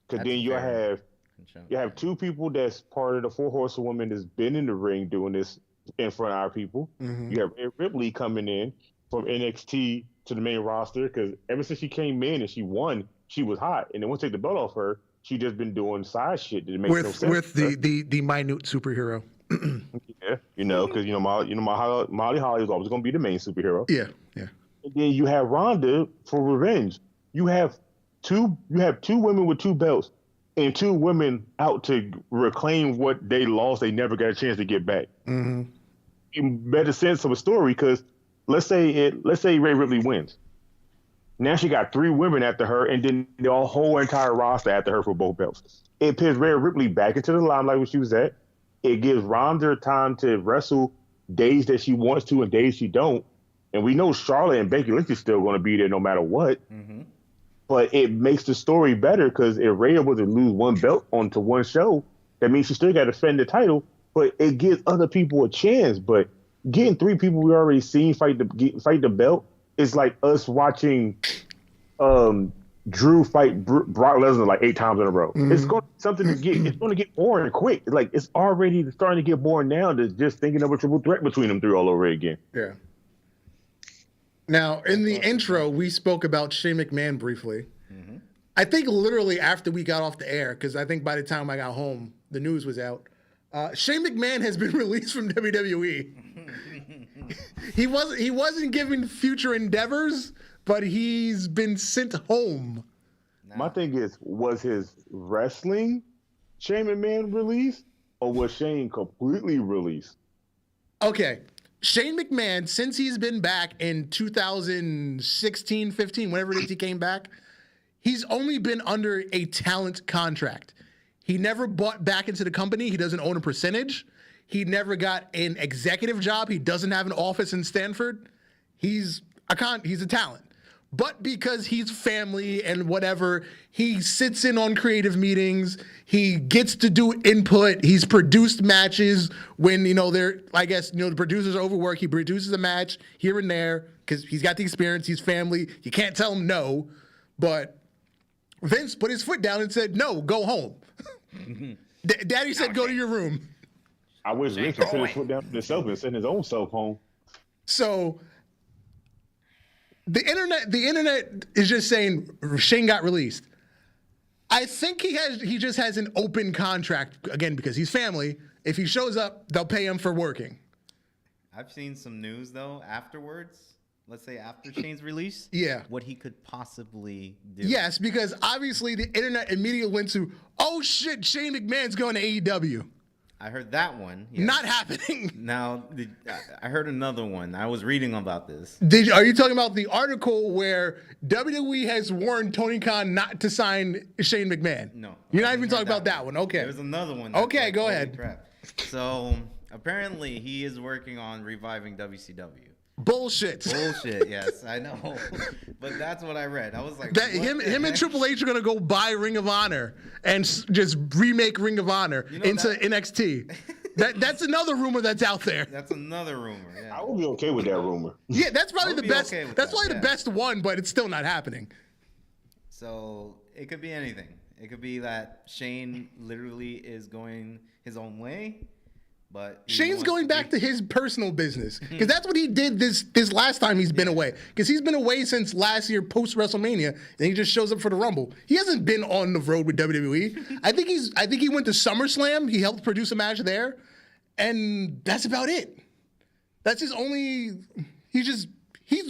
B: Because then you have two people that's part of the Four Horsewomen that's been in the ring doing this in front of our people. Mm-hmm. You have Rhea Ripley coming in from NXT to the main roster because ever since she came in and she won, she was hot. And then once they take the belt off her, she just been doing side shit that makes no sense. With
A: the minute superhero.
B: Yeah, because Molly Holly is always going to be the main superhero.
A: Yeah, yeah.
B: And then you have Ronda for revenge. You have two women with two belts and two women out to reclaim what they lost. They never got a chance to get back. Mm-hmm. In better sense of a story, because let's say Rhea Ripley wins. Now she got three women after her, and then the whole entire roster after her for both belts. It puts Rhea Ripley back into the limelight where she was at. It gives Ronda time to wrestle days that she wants to and days she don't. And we know Charlotte and Becky Lynch is still going to be there no matter what. Mm-hmm. But it makes the story better because if Rhea was to lose one belt onto one show, that means she still got to defend the title. But it gives other people a chance. But getting three people we already seen fight the belt is like us watching Drew fight Brock Lesnar like 8 times in a row. Mm-hmm. It's going to get boring quick. It's already starting to get boring now. To just thinking of a triple threat between them three all over again.
A: Yeah. Now, in the intro, we spoke about Shane McMahon briefly. Mm-hmm. I think literally after we got off the air, because I think by the time I got home, the news was out. Shane McMahon has been released from WWE. He wasn't given future endeavors, but he's been sent home.
B: My thing is, was his wrestling Shane McMahon released, or was Shane completely released?
A: Okay. Shane McMahon, since he's been back in 2016, 15, whenever it is he came back, he's only been under a talent contract. He never bought back into the company. He doesn't own a percentage. He never got an executive job. He doesn't have an office in Stanford. He's a talent. But because he's family and whatever, he sits in on creative meetings. He gets to do input. He's produced matches when, the producers are overworked. He produces a match here and there because he's got the experience. He's family. You can't tell him no. But Vince put his foot down and said, no, go home. Daddy said, go to your room.
B: I wish Vince would put his foot down for himself and send his own self home.
A: So the internet is just saying Shane got released. I think he just has an open contract again because he's family. If he shows up, they'll pay him for working.
C: I've seen some news though afterwards. Let's say after Shane's release.
A: Yeah.
C: What he could possibly do.
A: Yes, because obviously the internet immediately went to, oh shit, Shane McMahon's going to AEW.
C: I heard that one. Yes.
A: Not happening.
C: Now, I heard another one. I was reading about this.
A: Are you talking about the article where WWE has warned Tony Khan not to sign Shane McMahon?
C: No.
A: You're not even talking about that one. Okay.
C: There's another one.
A: Okay, go ahead.
C: Crap. So, apparently, he is working on reviving WCW.
A: Bullshit.
C: Bullshit, yes, I know. But that's what I read. I was like,
A: that him and Triple H are going to go buy Ring of Honor and just remake Ring of Honor into NXT. That's another rumor that's out there.
C: That's another rumor. Yeah.
B: I would be okay with that rumor.
A: Yeah, that's probably the best.
C: Okay
A: that's probably the best one, but it's still not happening.
C: So it could be anything. It could be that Shane literally is going his own way. But
A: Shane's going back to his personal business because that's what he did this last time he's been away. Because he's been away since last year post WrestleMania, and he just shows up for the Rumble. He hasn't been on the road with WWE. I think he went to SummerSlam. He helped produce a match there, and that's about it. That's his only. He's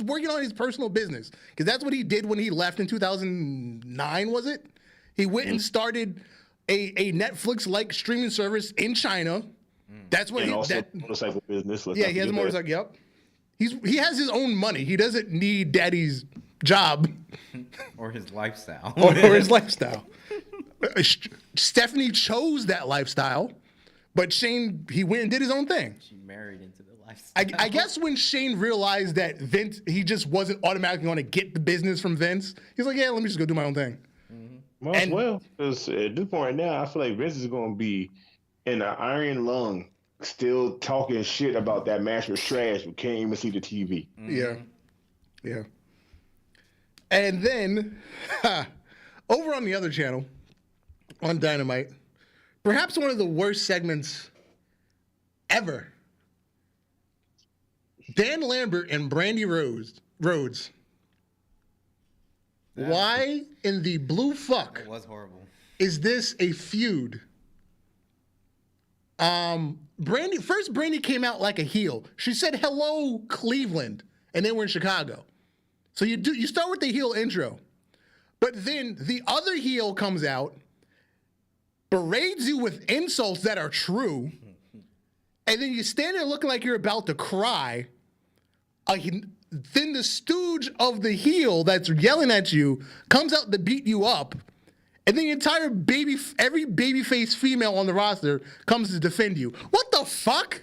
A: working on his personal business because that's what he did when he left in 2009. Was it? He went and started a Netflix-like streaming service in China. That's what
B: motorcycle business.
A: Yeah, he has a motorcycle. Yep. He has his own money. He doesn't need daddy's job
C: or his lifestyle.
A: or his lifestyle. Stephanie chose that lifestyle, but Shane, he went and did his own thing.
C: She married into the lifestyle.
A: I guess when Shane realized that Vince, he just wasn't automatically going to get the business from Vince. He's like, yeah, let me just go do my own thing.
B: Well, because at this point right now, I feel like Vince is going to be in an iron lung, still talking shit about that match was trash. We can't even see the TV.
A: Yeah. And then, over on the other channel, on Dynamite, perhaps one of the worst segments ever. Dan Lambert and Brandi Rhodes. Why in the blue fuck
C: it was horrible.
A: Is this a feud? Brandi came out like a heel. She said hello Cleveland, and then we're in Chicago. So you start with the heel intro, but then the other heel comes out, berates you with insults that are true, and then you stand there looking like you're about to cry. Then the stooge of the heel that's yelling at you comes out to beat you up. And then the entire every babyface female on the roster comes to defend you. What the fuck?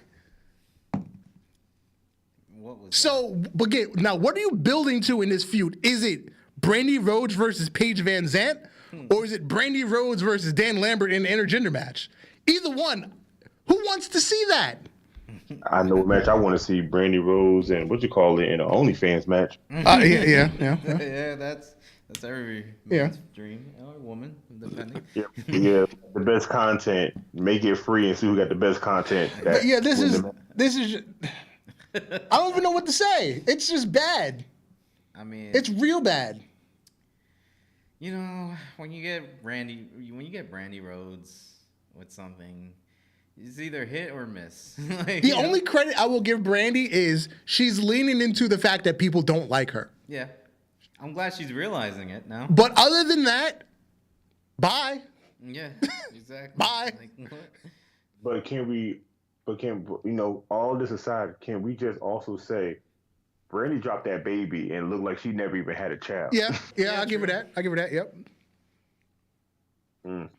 C: What was
A: that? Now, what are you building to in this feud? Is it Brandi Rhodes versus Paige Van Zant? Or is it Brandi Rhodes versus Dan Lambert in an intergender match? Either one. Who wants to see that?
B: I know a match I want to see: Brandi Rhodes and in an OnlyFans match.
A: Yeah.
C: That's every man's dream or woman, depending.
B: Yeah, the best content. Make it free and see who got the best content.
A: This is. I don't even know what to say. It's just bad.
C: I mean,
A: it's real bad.
C: You know, when you get Brandi Rhodes with something, it's either hit or miss.
A: The only credit I will give Brandi is she's leaning into the fact that people don't like her.
C: Yeah. I'm glad she's realizing it now.
A: But other than that, bye.
C: Yeah, exactly.
A: Bye.
B: But all this aside, can we just also say Brandi dropped that baby and looked like she never even had a child?
A: Yeah, I'll give her that. Yep.
C: I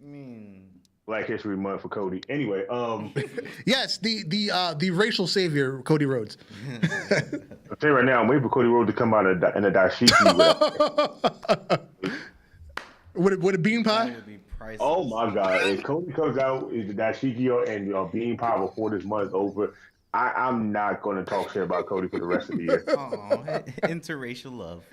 C: mean,
B: Black History Month for Cody. Anyway,
A: yes, the racial savior, Cody Rhodes.
B: I'll tell you right now, I'm waiting for Cody Rhodes to come out in a dashiki
A: with a bean pie.
C: That would be priceless.
B: Oh my God! If Cody comes out with the dashiki and bean pie before this month's over, I'm not going to talk shit about Cody for the rest of the year.
C: Oh, interracial love.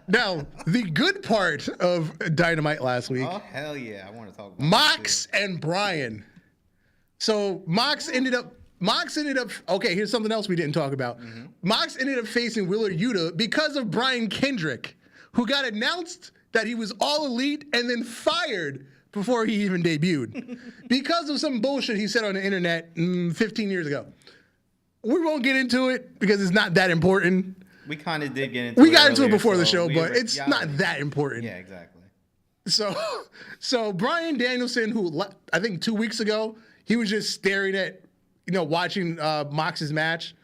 A: Now, the good part of Dynamite last week.
C: Oh, hell yeah. I want to talk about
A: Mox and Bryan. So Mox ended up, okay, here's something else we didn't talk about. Mm-hmm. Mox ended up facing Willard Yuta because of Brian Kendrick, who got announced that he was all elite and then fired before he even debuted because of some bullshit he said on the internet 15 years ago. We won't get into it because it's not that important.
C: We kind of did get into it.
A: We got into it before the show, but it's not that important.
C: Yeah, exactly.
A: So Bryan Danielson, who I think 2 weeks ago, he was just staring at, watching Mox's match.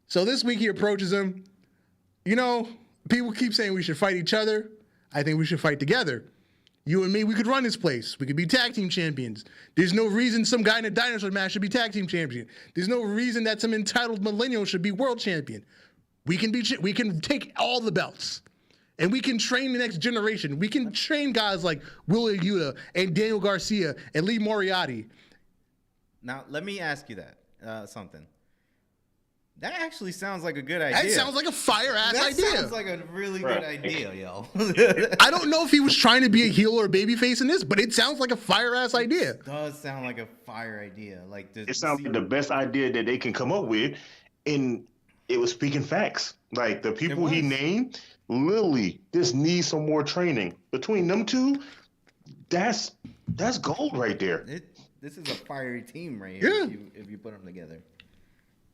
A: So this week he approaches him. People keep saying we should fight each other. I think we should fight together. You and me, we could run this place. We could be tag team champions. There's no reason some guy in a dinosaur match should be tag team champion. There's no reason that some entitled millennial should be world champion. We can take all the belts. And we can train the next generation. We can train guys like Willa Yuta and Daniel Garcia and Lee Moriarty.
C: Now, let me ask you something. That actually sounds like a good idea.
A: That sounds like a fire-ass idea.
C: That sounds like a really good idea, yo.
A: I don't know if he was trying to be a heel or a babyface in this, but it sounds like a fire-ass idea.
C: It does sound like a fire idea.
B: It sounds like the best idea that they can come up with, and it was speaking facts. Like, the people he named, literally, just need some more training. Between them two, that's gold right there.
C: This is a fiery team right here if you put them together.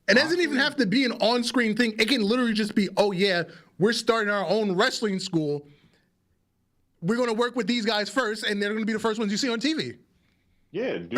A: It doesn't even have to be an on-screen thing. It can literally just be, oh, yeah, we're starting our own wrestling school. We're going to work with these guys first, and they're going to be the first ones you see on TV.
B: Yeah, do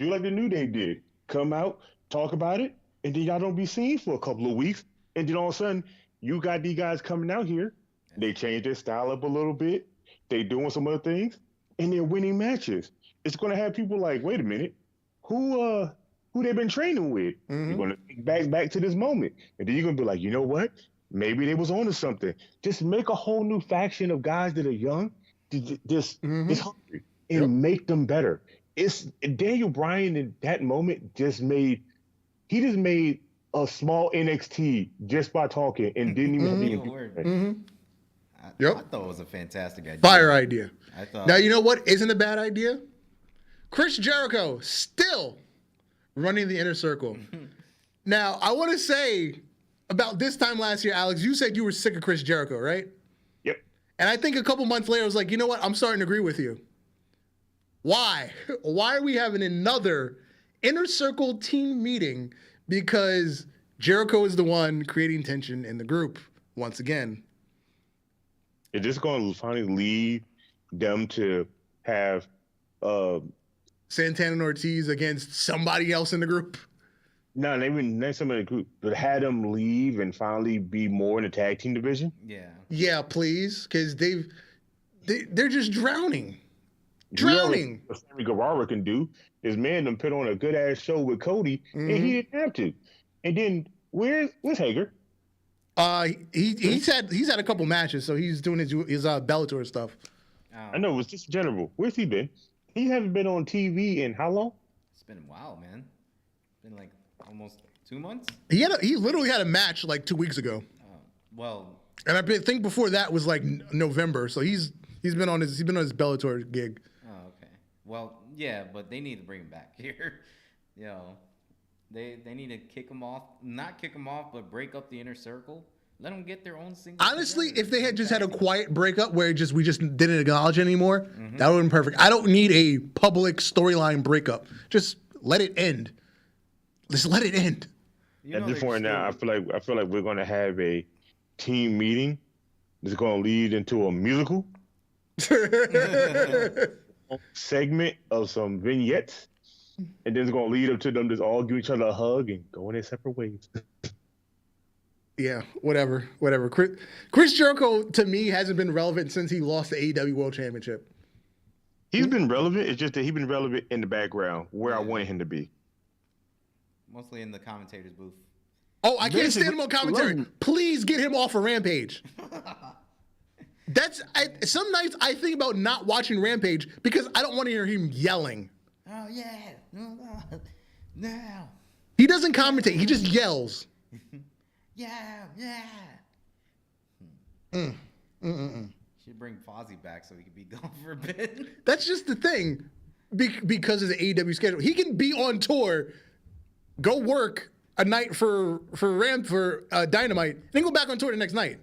B: like the New Day did. Come out, talk about it, and then y'all don't be seen for a couple of weeks. And then all of a sudden, you got these guys coming out here. They changed their style up a little bit. They doing some other things, and they're winning matches. It's going to have people like, wait a minute, who they've been training with. Mm-hmm. You're going to think back to this moment. And then you're going to be like, you know what? Maybe they was on to something. Just make a whole new faction of guys that are young, just hungry, and make them better. It's Daniel Bryan in that moment just made a small NXT just by talking and didn't even be
C: I thought it was a fantastic idea.
A: Fire idea. Now, you know what isn't a bad idea? Chris Jericho still running the Inner Circle. Now, I want to say about this time last year, Alex, you said you were sick of Chris Jericho, right?
B: Yep.
A: And I think a couple months later, I was like, you know what? I'm starting to agree with you. Why? Why are we having another Inner Circle team meeting? Because Jericho is the one creating tension in the group once again.
B: Is this going to finally lead them to have
A: Santana and Ortiz against somebody else in the group?
B: No, they even next somebody in the group, but had them leave and finally be more in the tag team division.
A: Yeah, please, because they're just drowning. What
B: Sammy Guevara can do is them put on a good ass show with Cody, and he didn't have to. And then where's Hager?
A: He's had a couple matches, so he's doing his Bellator stuff.
B: I know, it's just general. Where's he been? He hasn't been on TV in how long?
C: It's been a while, man. It's been like almost 2 months.
A: He literally had a match like 2 weeks ago. And I think before that was like November. So he's been on his Bellator gig.
C: Oh, okay. Well, yeah, but they need to bring him back here. They need to kick him off, not kick him off, but break up the Inner Circle. Let them get their own single.
A: Honestly, if they had just had a quiet breakup where we just didn't acknowledge anymore, that would have been perfect. I don't need a public storyline breakup. Just let it end. Just let it end.
B: At this point now, I feel like we're going to have a team meeting that's going to lead into a musical segment of some vignettes, and then it's going to lead up to them just all give each other a hug and go in their separate ways.
A: Yeah, whatever. Chris Jericho, to me, hasn't been relevant since he lost the AEW World Championship.
B: He's been relevant. It's just that he's been relevant in the background where I wanted him to be.
C: Mostly in the commentator's booth.
A: Oh, I can't stand him on commentary. Please get him off of Rampage. Some nights I think about not watching Rampage because I don't want to hear him yelling.
C: Oh, yeah. No.
A: He doesn't commentate. He just yells.
C: Yeah. Should bring Fozzy back so he can be gone for a bit.
A: That's just the thing. Because of the AEW schedule. He can be on tour, go work a night for Dynamite, then go back on tour the next night.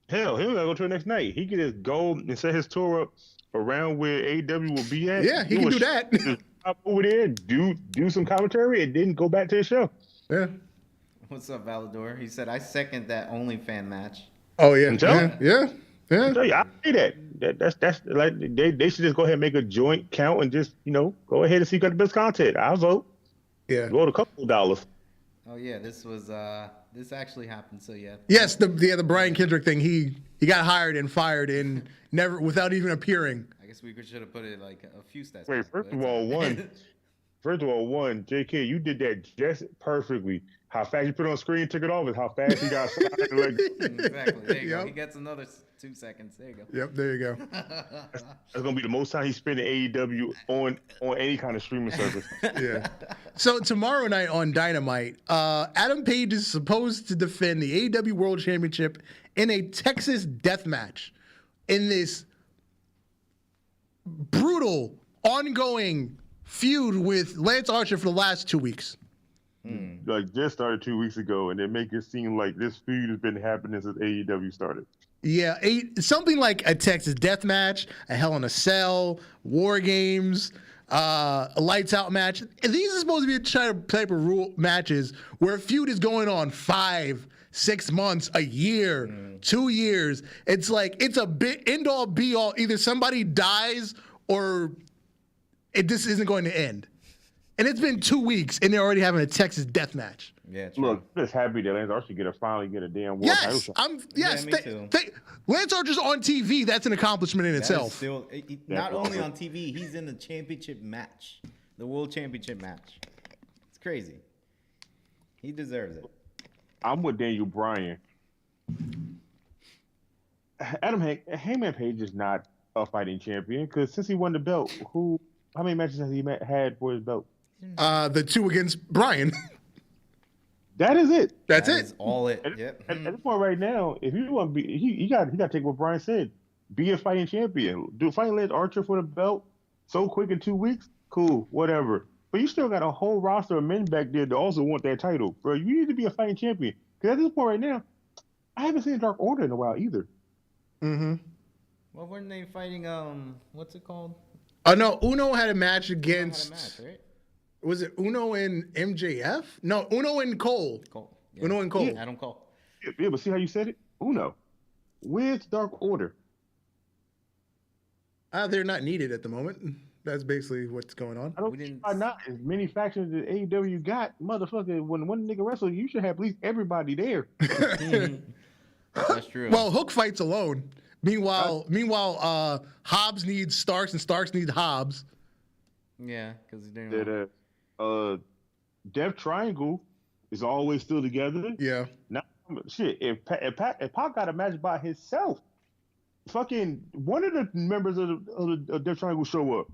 B: Hell, he'll go to the next night. He can just go and set his tour up around where AEW will be at.
A: Yeah, he can do that.
B: Hop over there, do some commentary, and then go back to the show.
A: Yeah.
C: What's up, Valador? He said, I second that OnlyFans match.
A: Oh, yeah. Yeah. Yeah.
B: I say that's like they should just go ahead and make a joint count and just go ahead and see who got the best content. I'll vote.
A: Yeah.
B: Vote a couple of dollars.
C: Oh yeah, this was this actually happened. So yeah.
A: Yes, the Brian Kendrick thing. He got hired and fired and never without even appearing.
C: I guess we should have put it like a few stats.
B: Wait, first of all, JK, you did that just perfectly. How fast you put it on screen, took it off, and how fast he got signed.
C: Exactly. There you go.
A: Yep.
C: He gets another 2 seconds. There you go.
A: Yep, there you go.
B: That's gonna be the most time he spent in AEW on any kind of streaming service.
A: Yeah. So tomorrow night on Dynamite, Adam Page is supposed to defend the AEW World Championship in a Texas death match in this brutal, ongoing feud with Lance Archer for the last 2 weeks.
B: Like just started 2 weeks ago, and they make it seem like this feud has been happening since AEW started.
A: Yeah, something like a Texas death match, a Hell in a Cell, War Games, a Lights Out match. These are supposed to be a type of rule matches where a feud is going on 5, 6 months, a year, 2 years. It's like it's a bit end all be all. Either somebody dies or this isn't going to end. And it's been 2 weeks, and they're already having a Texas death match.
C: Yeah, true.
B: Look, I'm just happy that Lance Archer finally get a damn world title
A: Yes,
B: shot.
A: yes.
C: Yeah, me too.
A: Lance Archer's on TV. That's an accomplishment in
C: That is
A: itself.
C: still, not only on TV, he's in the championship match, the world championship match. It's crazy. He deserves it.
B: I'm with Daniel Bryan. Heyman Page is not a fighting champion because since he won the belt, how many matches has he had for his belt?
A: The 2 against Bryan.
B: That is it.
A: That's
C: That
A: it.
C: is all it.
B: At
C: Yep.
B: this point right now, if you want to be, he got to take what Bryan said. Be a fighting champion. Fighting Lance Archer for the belt so quick in 2 weeks. Cool, whatever. But you still got a whole roster of men back there that also want that title, bro. You need to be a fighting champion. Because at this point right now, I haven't seen Dark Order in a while either.
A: Mm-hmm.
C: Well, weren't they fighting? What's it called?
A: Oh no, Uno had a match against.
C: Had a match, right?
A: Was it Uno and MJF? No, Uno and Cole.
C: Cole. Yeah.
A: Uno and Cole.
C: Yeah, Adam Cole.
B: Yeah, but see how you said it? Uno. Where's Dark Order?
A: They're not needed at the moment. That's basically what's going on.
B: I don't see why not. As many factions that AEW got, motherfucker, when one nigga wrestles, you should have at least everybody there.
C: That's true.
A: Well, Hook fights alone. Meanwhile, Hobbs needs Starks and Starks need Hobbs.
C: Yeah, because they're
B: Death Triangle is always still together.
A: Yeah.
B: Now, shit, if Pac got a match by himself, fucking one of the members of the Death Triangle show up.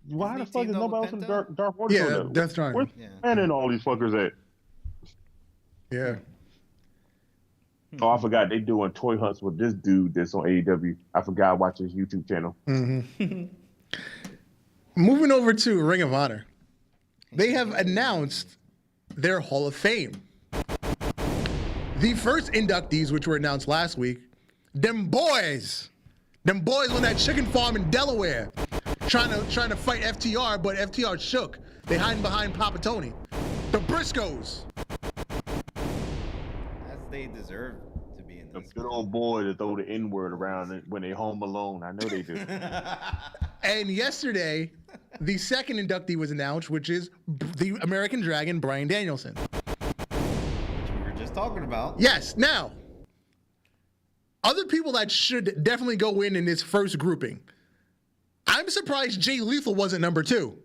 B: Why the fuck is nobody else from Dark Order?
A: Yeah, Death Triangle.
B: Where's Penta and all these fuckers at?
A: Yeah.
B: Oh, I forgot they doing toy hunts with this dude that's on AEW. I forgot watch his YouTube channel.
A: Mm-hmm. Moving over to Ring of Honor. They have announced their Hall of Fame. The first inductees, which were announced last week, them boys on that chicken farm in Delaware, trying to fight FTR, but FTR shook. They hiding behind Papa Tony. The Briscoes.
C: as they deserve to be in
B: Some
C: this.
B: good old boy to throw the N-word around when they home alone. I know they do.
A: And yesterday, the second inductee was announced, which is the American Dragon, Bryan Danielson.
C: Which we were just talking about.
A: Yes. Now, other people that should definitely go in this first grouping. I'm surprised Jay Lethal wasn't number 2.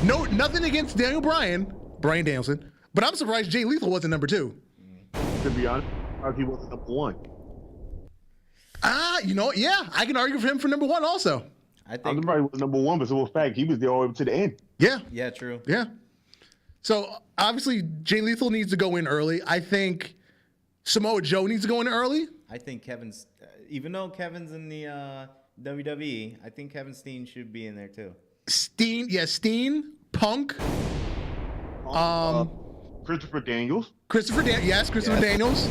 A: No, nothing against Bryan Danielson, but I'm surprised Jay Lethal wasn't number 2.
B: To be honest, he wasn't number 1.
A: Yeah, I can argue for him for number 1 also.
C: I
B: I'm
C: think.
B: surprised he was number 1, but so fact he was there all the way to the end.
A: Yeah.
C: Yeah, true.
A: Yeah. So obviously Jay Lethal needs to go in early. I think Samoa Joe needs to go in early.
C: I think Kevin's, even though Kevin's in the WWE, I think Kevin Steen should be in there too.
A: Steen, Punk,
B: Christopher Daniels,
A: Christopher Daniels.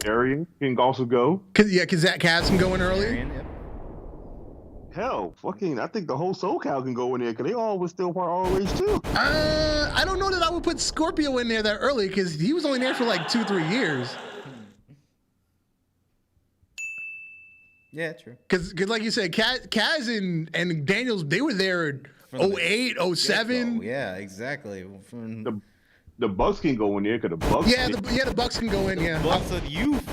B: Arian can also go.
A: Because Zach Cass can go in early.
C: Arian, yep.
B: Hell, I think the whole SoCal can go in there because they all was still part of ROH too.
A: I don't know that I would put Scorpio in there that early because he was only there for like 2-3 years.
C: Yeah, true.
A: Because like you said, Kaz and Daniels, they were there
C: From
A: 08, 07.
C: Yeah, exactly. From
B: The Bucks can go in there because the Bucks.
A: Yeah, the Bucks can go in. Yeah,
C: Bucks of youth.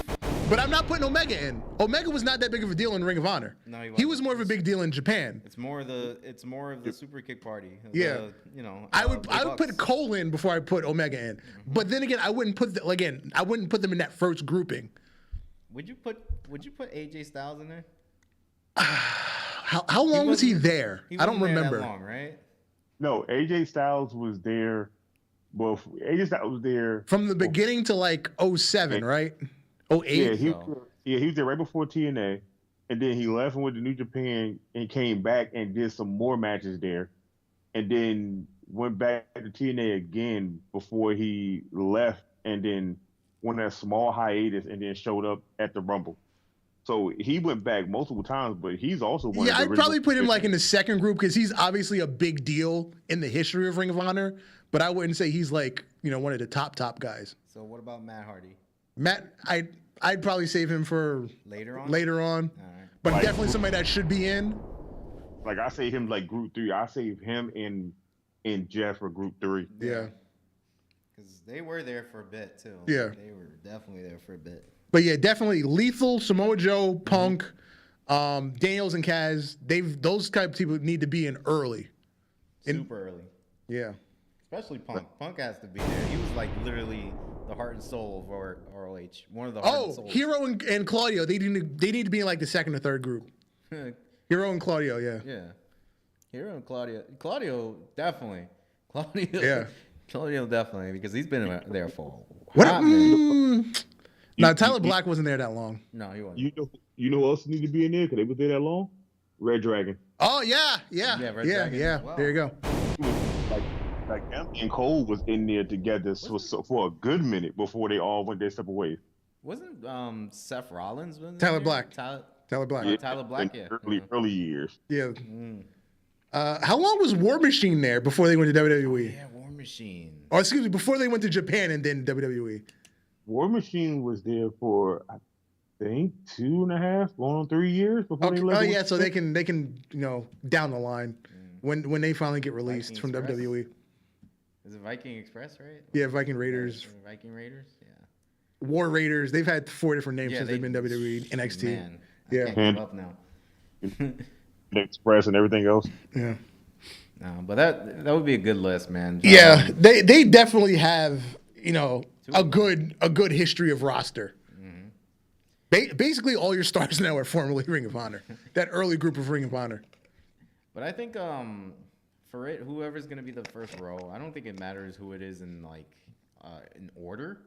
A: but I'm not putting Omega in. Omega was not that big of a deal in Ring of Honor.
C: No, he
A: he
C: wasn't.
A: was more of a big deal in Japan.
C: It's more of the super kick party.
A: Yeah. I would
C: Bucks.
A: put Cole in before I put Omega in. But then again, I wouldn't put them in that first grouping.
C: Would you put AJ Styles in there?
A: How long was he there? I don't remember.
C: That long, right?
B: No, AJ Styles was there. Well, AJ Styles was there
A: From the beginning to like 07, right? 08.
B: Yeah, he was there right before TNA, and then he left and went to New Japan and came back and did some more matches there, and then went back to TNA again before he left, and then went on a small hiatus and then showed up at the Rumble. So he went back multiple times, but he's also one.
A: Yeah,
B: of the
A: I'd probably put him like in the second group because he's obviously a big deal in the history of Ring of Honor. But I wouldn't say he's like one of the top guys.
C: So what about Matt Hardy?
A: Matt, I'd probably save him for
C: Later on.
A: All right. But
B: Like,
A: definitely somebody that should be in.
B: Like I say him like group 3. I save him in Jeff for group 3.
A: Yeah.
C: Because they were there for a bit too.
A: Yeah.
C: They were definitely there for a bit.
A: But yeah, definitely Lethal, Samoa Joe, Punk, Daniels, and Kaz. Those type of people need to be in early.
C: Super early.
A: Yeah.
C: Especially Punk. Punk has to be there. He was like literally the heart and soul of ROH. One of the heart and souls.
A: Hero and Claudio. They need to be in like the second or third group. Hero and Claudio. Yeah.
C: Yeah. Hero and Claudio. Claudio definitely. Claudio.
A: Yeah.
C: Claudio definitely because he's been there for a
A: What?
C: hot minute.
A: No, Tyler Black wasn't there that long.
C: No, he wasn't.
B: You know who else need to be in there because they were there that long? Red Dragon.
A: Oh yeah.
C: Red Dragon as well.
A: There you go.
B: Like Empty and Cole was in there together for a good minute before they all went their separate ways.
C: Wasn't Seth Rollins?
A: Tyler Black.
C: Tyler
A: Black.
B: Yeah,
C: Tyler Black, yeah.
B: Early years.
A: Yeah. How long was War Machine there before they went to WWE?
C: Yeah, War Machine.
A: Or excuse me, before they went to Japan and then WWE.
B: War Machine was there for I think 2.5, going on 3 years before they left.
A: Oh yeah, so they can down the line when they finally get released
C: Viking
A: from
C: Express?
A: WWE.
C: Is it Viking Express, right?
A: Yeah, Viking Raiders,
C: Viking Raiders, yeah.
A: War Raiders. They've had 4 different names
C: Yeah,
A: since they've been WWE, NXT.
C: Man,
A: Yeah.
C: I can't give up now.
B: Express and everything else.
A: Yeah.
C: No, but that would be a good list, man.
A: Yeah, they definitely have a good history of roster. Basically, all your stars now are formerly Ring of Honor. That early group of Ring of Honor.
C: But I think for it, whoever's gonna be the first row, I don't think it matters who it is in in order.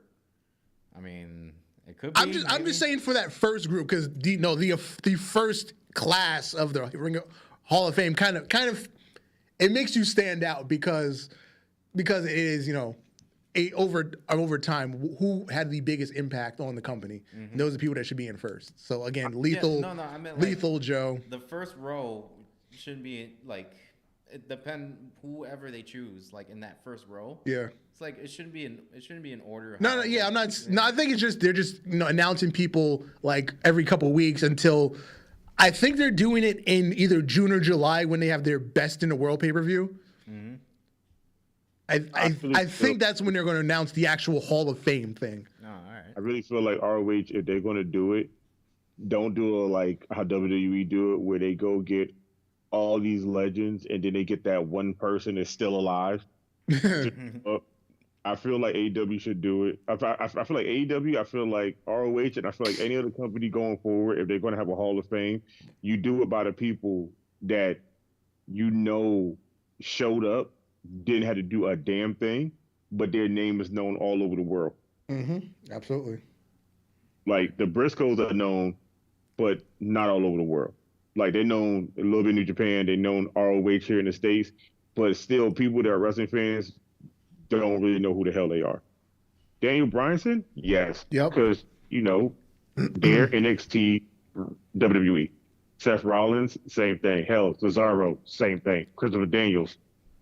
C: I mean, it could be.
A: I'm just saying for that first group because the first class of the Ring of Hall of Fame kind of it makes you stand out because it is over time who had the biggest impact on the company. And those are the people that should be in first. So again, Lethal,
C: I meant
A: Lethal Joe.
C: The first row shouldn't be it depend whoever they choose in that first row.
A: Yeah.
C: It's it shouldn't be in order.
A: No, yeah, I'm not. No, I think it's just they're just announcing people every couple of weeks until I think they're doing it in either June or July when they have their Best in the World pay-per-view. I think that's when they're going to announce the actual Hall of Fame thing.
C: Oh, all right.
B: I really feel like ROH, if they're going to do it, don't do it like how WWE do it, where they go get all these legends and then they get that one person that's still alive. I feel like AEW should do it. I feel like AEW, I feel like ROH, and I feel like any other company going forward, if they're going to have a Hall of Fame, you do it by the people that showed up, didn't have to do a damn thing, but their name is known all over the world.
A: Absolutely.
B: Like the Briscoes are known, but not all over the world. Like they're known a little bit in New Japan, they're known ROH here in the States, but still people that are wrestling fans don't really know who the hell they are. Daniel Bryanson? Yes.
A: Yep.
B: Because, they're NXT, WWE. Seth Rollins, same thing. Hell, Cesaro, same thing. Christopher Daniels,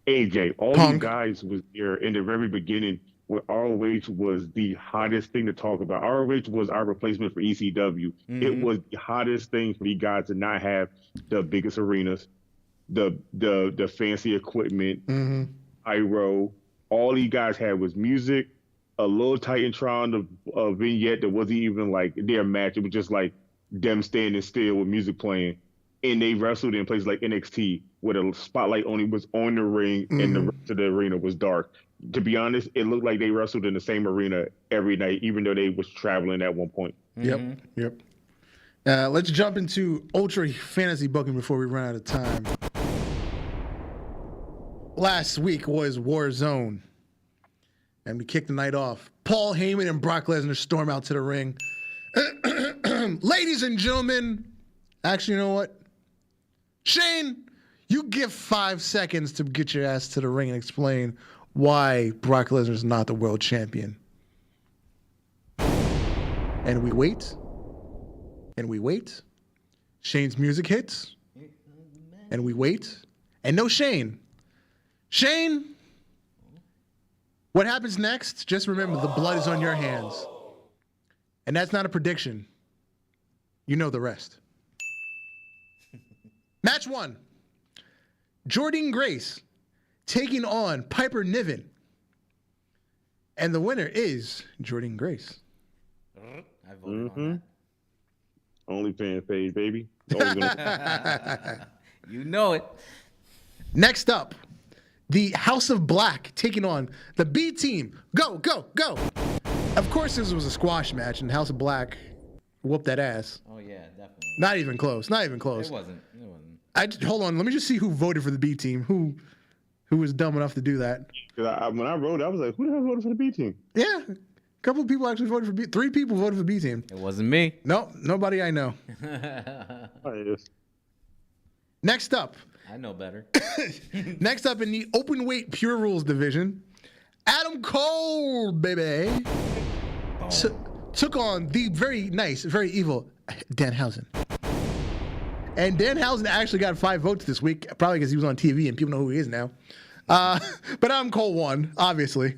B: AJ, all
A: Punk.
B: these guys was there in the very beginning when ROH was the hottest thing to talk about. ROH was our replacement for ECW. It was the hottest thing for these guys to not have the biggest arenas, the fancy equipment, pyro. All these guys had was music, a little Titantron of vignette that wasn't even like their match. It was just like them standing still with music playing. And they wrestled in places like NXT where the spotlight only was on the ring and the rest of the arena was dark. To be honest, it looked like they wrestled in the same arena every night, even though they was traveling at one point.
A: Yep. Let's jump into Ultra Fantasy Booking before we run out of time. Last week was Warzone, and we kicked the night off. Paul Heyman and Brock Lesnar storm out to the ring. Ladies and gentlemen, actually, you know what? Shane, you give 5 seconds to get your ass to the ring and explain why Brock Lesnar is not the world champion. And we wait. And we wait. Shane's music hits. And we wait. And no Shane. Shane, what happens next? Just remember, the blood is on your hands. And that's not a prediction. You know the rest. Match 1. Jordynne Grace taking on Piper Niven. And the winner is Jordynne Grace.
C: I voted on
B: OnlyFans page, baby.
C: that. You know it.
A: Next up, the House of Black taking on the B Team. Go, go, go. Of course, this was a squash match, and House of Black whooped that ass.
C: Oh, yeah, definitely.
A: Not even close. Not even close.
C: It wasn't.
A: Hold on. Let me just see who voted for the B Team. Who was dumb enough to do that?
B: Because when I wrote it, I was like, who the hell voted for the B Team?
A: Yeah. A couple of people actually voted for B. 3 people voted for B Team.
C: It wasn't me.
A: No, nobody I know.
B: Oh, yes.
A: Next up.
C: I know better.
A: Next up in the open weight pure rules division, Adam Cole, baby, took on the very nice, very evil Danhausen. And Danhausen actually got 5 votes this week, probably because he was on TV and people know who he is now. But Adam Cole won, obviously.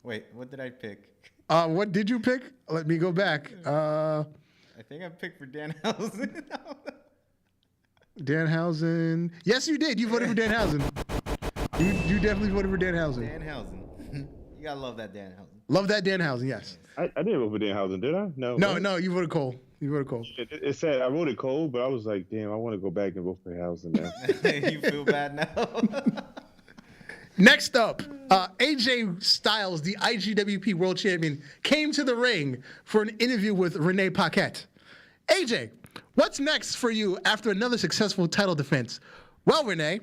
C: Wait, what did I pick?
A: What did you pick? Let me go back.
C: I think I picked for Danhausen.
A: Danhausen. Yes, you did. You voted for Danhausen. You definitely voted for Danhausen.
C: Danhausen. You gotta love that Danhausen.
A: Love that Danhausen, yes.
B: I didn't vote for Danhausen, did I? No.
A: No, you voted Cole. You voted Cole.
B: It said I voted Cole, but I was like, damn, I want to go back and vote for Hausen now.
C: You feel bad now?
A: Next up, AJ Styles, the IGWP World Champion, came to the ring for an interview with Renee Paquette. AJ, what's next for you after another successful title defense? Well, Renee,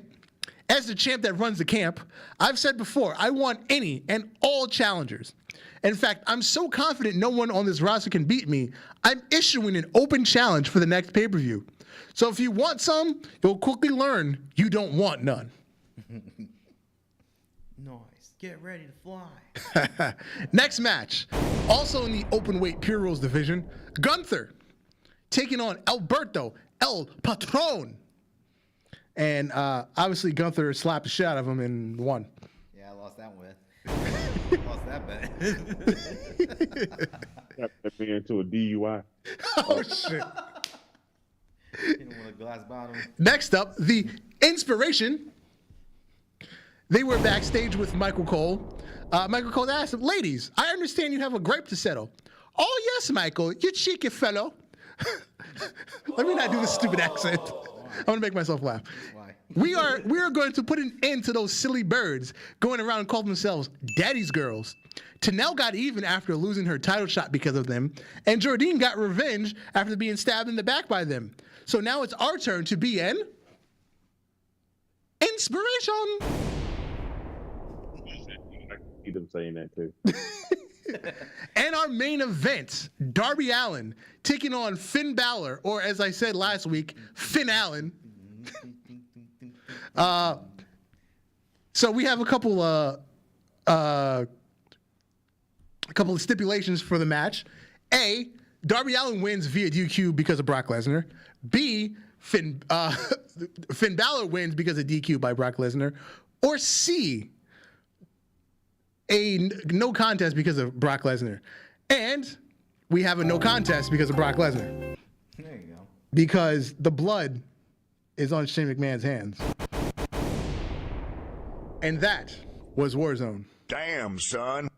A: as the champ that runs the camp, I've said before, I want any and all challengers. In fact, I'm so confident no one on this roster can beat me, I'm issuing an open challenge for the next pay-per-view. So if you want some, you'll quickly learn you don't want none.
C: Nice. Get ready to fly.
A: Next match, also in the open weight pure rules division, Gunther taking on Alberto El Patron. And obviously Gunther slapped the shit out of him and won.
C: Yeah, I lost that one. Lost that bet.
B: That man into a DUI.
A: Oh, shit.
C: Hit him with a glass bottom.
A: Next up, the Inspiration. They were backstage with Michael Cole. Michael Cole asked him, ladies, I understand you have a gripe to settle. Oh, yes, Michael, you cheeky fellow. Let me not do this stupid accent. I want to make myself laugh.
C: Why?
A: We are going to put an end to those silly birds going around and calling themselves daddy's girls. Tanel got even after losing her title shot because of them, and Jordynne got revenge after being stabbed in the back by them. So now it's our turn to be an inspiration.
B: I see them saying that too.
A: And our main event, Darby Allin taking on Finn Balor, or as I said last week, Finn Allen. So we have a couple of stipulations for the match. A, Darby Allin wins via DQ because of Brock Lesnar. B, Finn Balor wins because of DQ by Brock Lesnar. Or C, no contest because of Brock Lesnar. And we have a no contest because of Brock Lesnar.
C: There you go.
A: Because the blood is on Shane McMahon's hands. And that was Warzone.
D: Damn, son.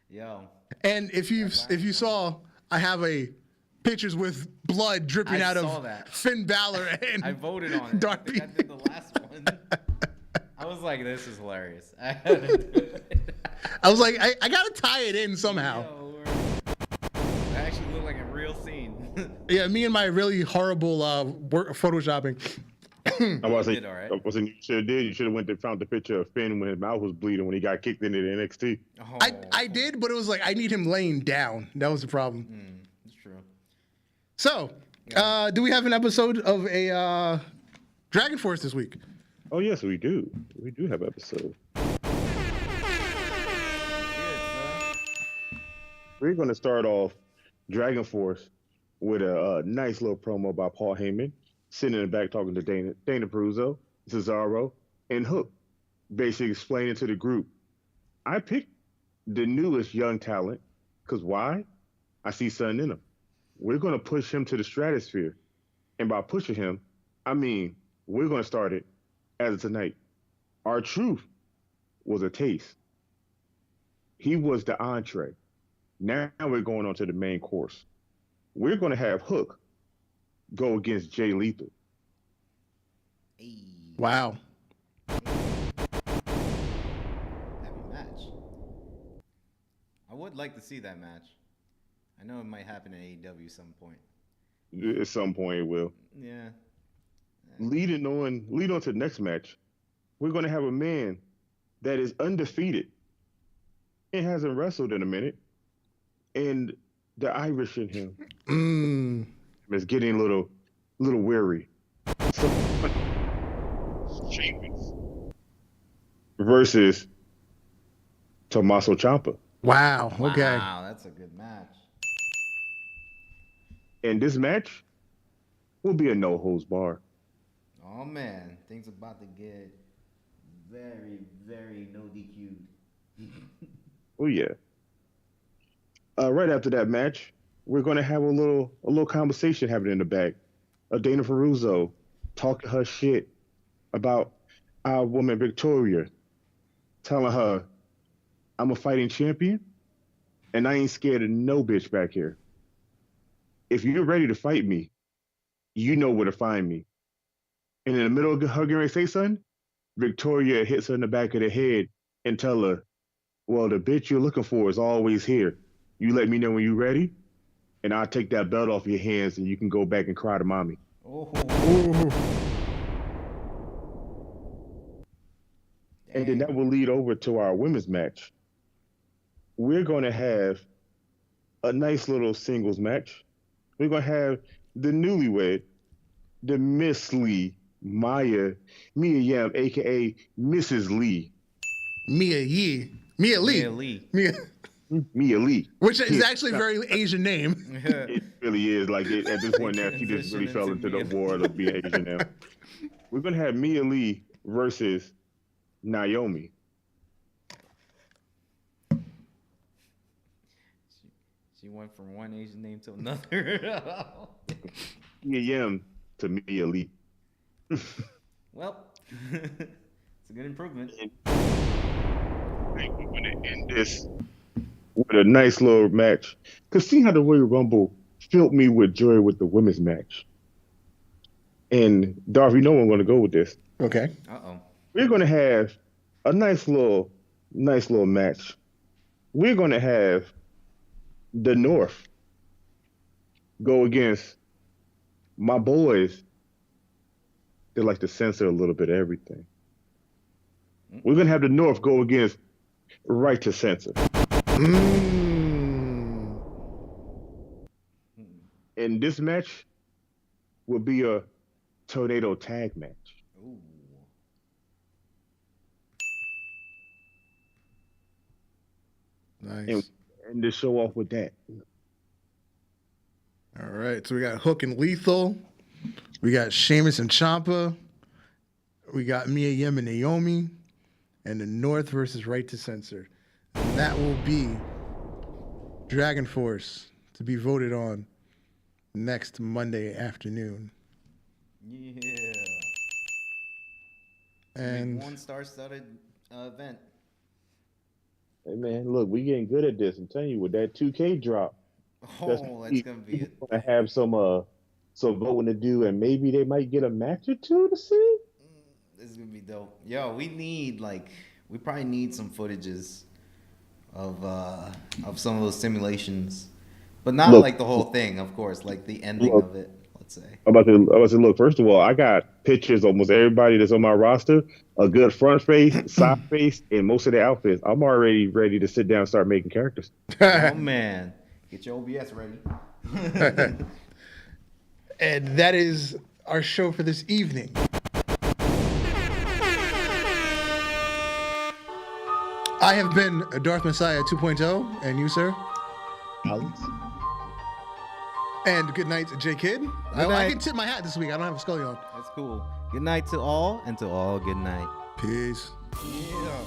C: Yo.
A: And if you saw, I have pictures with blood dripping out of Finn Balor and
C: I voted on it.
A: Darby.
C: I did the last one. I was like, this is hilarious. I had to do it.
A: I was like, I gotta tie it in somehow.
C: Yo, that actually looked like a real scene.
A: Yeah, me and my really horrible photoshopping.
B: I wasn't.
C: did all right.
B: I wasn't. You should have did. You should have went and found the picture of Finn when his mouth was bleeding when he got kicked into the NXT.
C: Oh.
A: I did, but it was like I need him laying down. That was the problem.
C: That's true.
A: So, do we have an episode of a Dragon Force this week?
B: Oh yes, we do. We do have episode. We're going to start off Dragon Force with a nice little promo by Paul Heyman, sitting in the back talking to Dana Bruzzo, Cesaro, and Hook, basically explaining to the group, I picked the newest young talent, because why? I see something in him. We're going to push him to the stratosphere. And by pushing him, I mean, we're going to start it as of tonight. Our truth was a taste. He was the entree. Now we're going on to the main course. We're going to have Hook go against Jay Lethal.
C: Hey.
A: Wow.
C: Heavy match. I would like to see that match. I know it might happen in AEW some point.
B: At some point it will.
C: Yeah.
B: Lead on to the next match. We're going to have a man that is undefeated and hasn't wrestled in a minute. And the Irish in him is getting a little weary. So, Sheamus versus Tommaso Ciampa.
A: Wow. Okay.
C: Wow, that's a good match.
B: And this match will be a no holds bar.
C: Oh man, things about to get very, very no DQ'd.
B: Oh yeah. Right after that match, we're going to have a little conversation happening in the back. Dana Ferruzzo talking her shit about our woman Victoria, telling her, I'm a fighting champion, and I ain't scared of no bitch back here. If you're ready to fight me, you know where to find me. And in the middle of her getting ready to say something, Victoria hits her in the back of the head and tell her, well, the bitch you're looking for is always here. You let me know when you're ready, and I'll take that belt off your hands, and you can go back and cry to mommy.
C: Oh.
B: And then that will lead over to our women's match. We're going to have a nice little singles match. We're going to have the newlywed, the Miss Lee, Mia Yim, a.k.a. Mrs. Lee.
A: Mia Lee. Which is actually a very Asian name.
B: It really is. Like, at this point now, she just really fell into the world of being Asian now. We're going to have Mia Lee versus Naomi.
C: She went from one Asian name to another.
B: Mia Yim to Mia Lee.
C: Well, it's a good improvement.
B: I think we're going to end this with a nice little match. Because see how the Royal Rumble filled me with joy with the women's match. And Darby, you know I'm going to go with this.
A: Okay.
C: Uh-oh.
B: We're going to have a nice little match. We're going to have the North go against my boys. They like to censor a little bit of everything. We're going to have the North go against Right to Censor. And this match will be a tornado tag match.
C: Ooh.
A: Nice.
B: And to show off with that.
A: All right. So we got Hook and Lethal. We got Sheamus and Ciampa. We got Mia Yim and Naomi. and the North versus Right to Censor. And that will be Dragon Force to be voted on next Monday afternoon.
C: Yeah.
A: And
C: one star-studded event.
B: Hey man, look, we getting good at this. I'm telling you, with that 2K drop,
C: That's gonna be it.
B: gonna have some voting to do, and maybe they might get a match or two to see.
C: This is gonna be dope. Yo, we probably need some footages of some of those simulations, but not like the whole thing, of course, like the ending of it. Let's say.
B: I'm about to say, look. First of all, I got pictures of almost everybody that's on my roster, a good front face, side face, and most of the outfits. I'm already ready to sit down and start making characters.
C: Oh man, get your OBS ready.
A: And that is our show for this evening. I have been Darth Messiah 2.0, and you, sir?
B: Alex.
A: And good night, J Kid. I
C: night.
A: can tip my hat this week. I don't have a scully on.
C: That's cool. Good night to all, and to all, good night.
A: Peace.
C: Yeah.